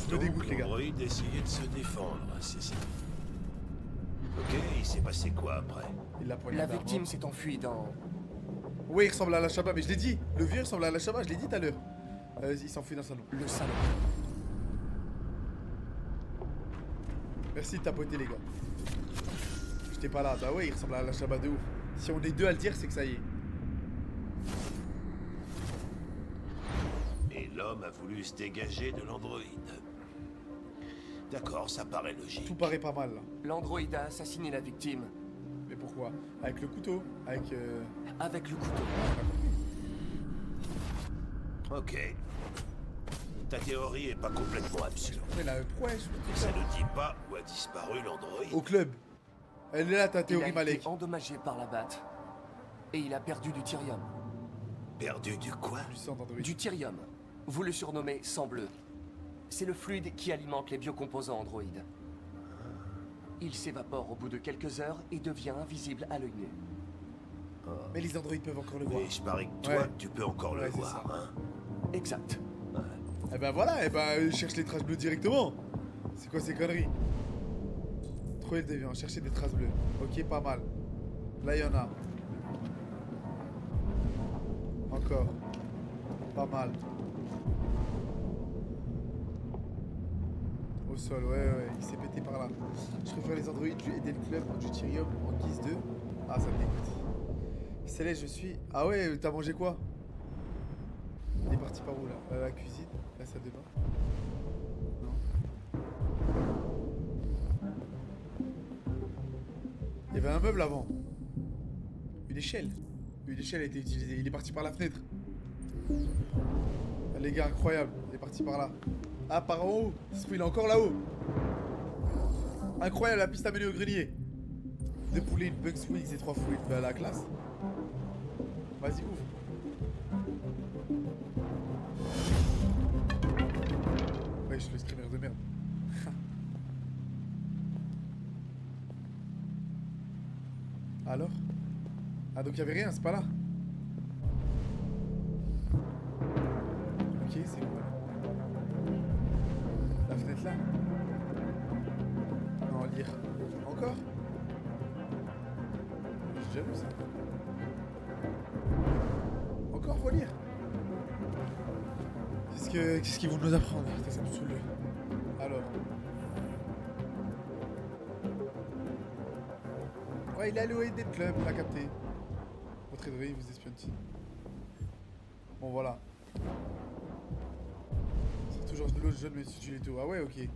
Je me dégoûte, les gars. L'android essayait de se défendre, c'est ça. Ok, il s'est passé quoi après? Il l'a La poignardé. victime s'est enfuie dans... Oui, il ressemble à la Shabba, mais je l'ai dit. Le vieux ressemble à la Shabba, je l'ai dit tout à l'heure. Il s'enfuit dans le salon. le salon. Merci de tapoter, les gars. J'étais pas là. Bah ouais, il ressemble à la Shabba de ouf. Si on est deux à le dire, c'est que ça y est. Et l'homme a voulu se dégager de l'androïde. D'accord, ça paraît logique. Tout paraît pas mal là. L'androïde a assassiné la victime. Mais pourquoi? Avec le couteau? Avec Avec le couteau. Ok. Ta théorie est pas complètement absurde. Mais là, pourquoi je... Ça ne dit pas où a disparu l'androïde. Au club. Elle est là, ta Il théorie, a été Malek. endommagé par la batte. Et il a perdu du thyrium. Perdu du quoi? Du sang d'Android. Du thyrium. Vous le surnommez sang bleu. C'est le fluide qui alimente les biocomposants androïdes. Il s'évapore au bout de quelques heures et devient invisible à l'œil nu. Mais les androïdes peuvent encore le voir. Mais je parie que toi, Ouais. tu peux encore Ouais, le c'est voir, ça. hein. Exact. Eh ben voilà, eh ben cherche les traces bleues directement. C'est quoi ces conneries? Trouver le déviant, chercher des traces bleues. Ok, pas mal. Là, il y en a. Encore. Pas mal. Au sol, ouais, il s'est pété par là. Je préfère les androïdes du Eden Club du Tyrium en guise de... Ah, ça me dégoûte. Céleste, je suis... Ah ouais, t'as mangé quoi? Il est parti par où là? La cuisine? La salle de bain? Non. Il y avait un meuble avant. Une échelle. Une échelle a été utilisée. Il est parti par la fenêtre. Ah, les gars, incroyable. Il est parti par là. Ah, par en haut. Il est encore là-haut. Incroyable, la piste à mener au grenier. 2 poulets, une Bugs Wings et 3 fruits. Bah, la classe. Vas-y, ouvre. Alors? Ah, donc il y avait rien, c'est pas là. Ok, c'est quoi là? La fenêtre là? Non, lire. Encore? J'ai déjà vu ça. Encore, faut lire. Qu'est-ce qu'ils vont nous apprendre? Putain, ça me saoule. Alors. Ouais, il est allé au Eden Club, il l'a capté. Votre de il vous espionne. Bon, voilà. C'est toujours de l'autre jeune, mais si tu l'es tout. Ah ouais, ok.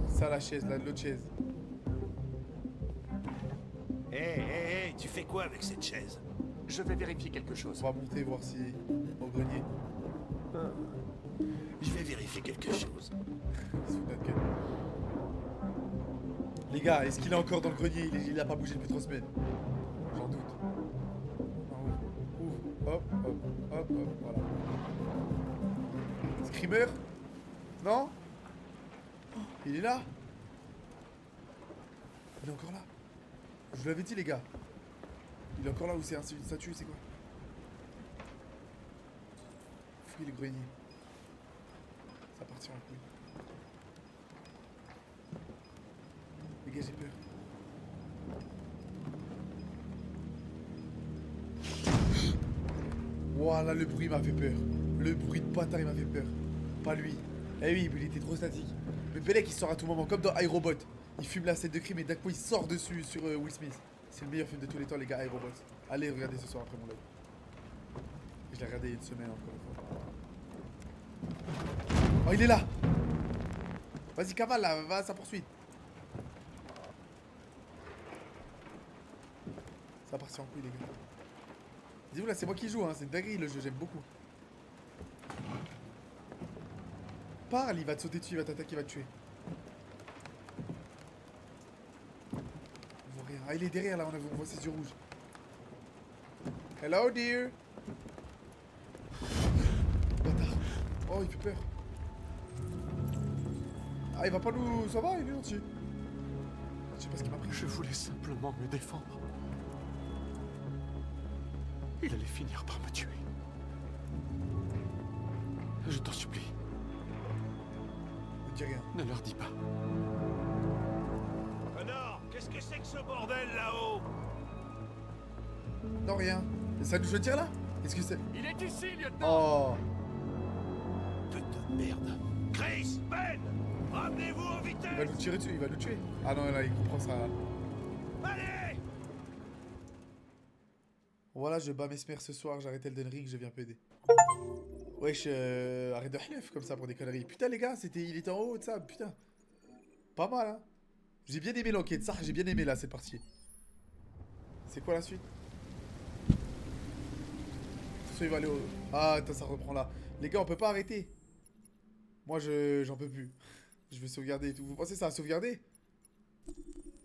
Ça, la chaise, là, de l'autre chaise. Hé, tu fais quoi avec cette chaise? Je vais vérifier quelque chose. On va monter, voir si... au grenier. Je vais vérifier quelque chose. Il se fout de notre gueule. Les gars, est-ce qu'il est encore dans le grenier? Il a pas bougé depuis 3 semaines. J'en doute. Ouvre, hop, hop, hop, hop, voilà. Screamer? Non? Il est là? Il est encore là. Je vous l'avais dit, les gars. Il est encore là où c'est une statue, c'est quoi? Fouille le grenier. Ça partit en couille. Les gars, j'ai peur. Voilà, le bruit m'a fait peur. Le bruit de bâtard, il m'a fait peur. Pas lui. Eh oui, mais il était trop statique. Mais Belek, il sort à tout moment, comme dans iRobot. Il fume la scène de crime et d'un coup, il sort dessus sur Will Smith. C'est le meilleur film de tous les temps, les gars, iRobot. Allez, regardez ce soir après mon live. Je l'ai regardé il y a une semaine encore une fois. Oh, il est là! Vas-y, cavale là, va à sa poursuite. Ça part en couille, les gars. Dis-vous là, c'est moi qui joue, hein. C'est une dinguerie le jeu, j'aime beaucoup. Parle, il va te sauter dessus, il va t'attaquer, il va te tuer. On voit rien. Ah, il est derrière là, on voit ses yeux rouges. Hello, dear. Bâtard. Oh, il fait peur. Ah, il va pas nous... Ça va, il est gentil. Je sais pas ce qu'il m'a pris. Je voulais simplement me défendre. Il allait finir par me tuer. Je t'en supplie, Ne dis rien. ne leur dis pas. Connor, qu'est-ce que c'est que ce bordel là-haut? Non, rien. Et ça nous je tire là? Est-ce que c'est... Il est ici, lieutenant! Oh. Putain de merde. Chris, Ben, ramenez-vous en vitesse! Il va nous tirer dessus, il va nous tuer. Ah non, là, il comprend ça. Allez! Voilà, je bats Mesmer ce soir, j'arrête Elden Ring, je viens PD. Wesh, arrête de hlef comme ça pour des conneries. Putain, les gars, il était en haut de ça, putain. Pas mal, hein. J'ai bien aimé l'enquête, ça, j'ai bien aimé là, cette partie. C'est quoi la suite? Il va aller au... Ah, attends, ça reprend là. Les gars, on peut pas arrêter. Moi, j'en peux plus. Je vais sauvegarder et tout. Vous pensez que ça a sauvegardé?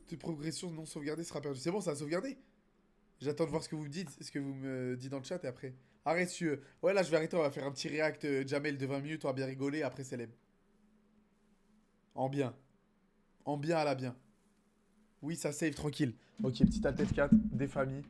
Toute progression non sauvegardée sera perdue. C'est bon, ça a sauvegardé? J'attends de voir ce que vous me dites, ce que vous me dites dans le chat et après. Arrête, si ouais, là, je vais arrêter. On va faire un petit react Jamel de 20 minutes. On va bien rigoler. Après, c'est l'aime. En bien. En bien à la bien. Oui, ça save tranquille. Ok, petit alt F4, des familles.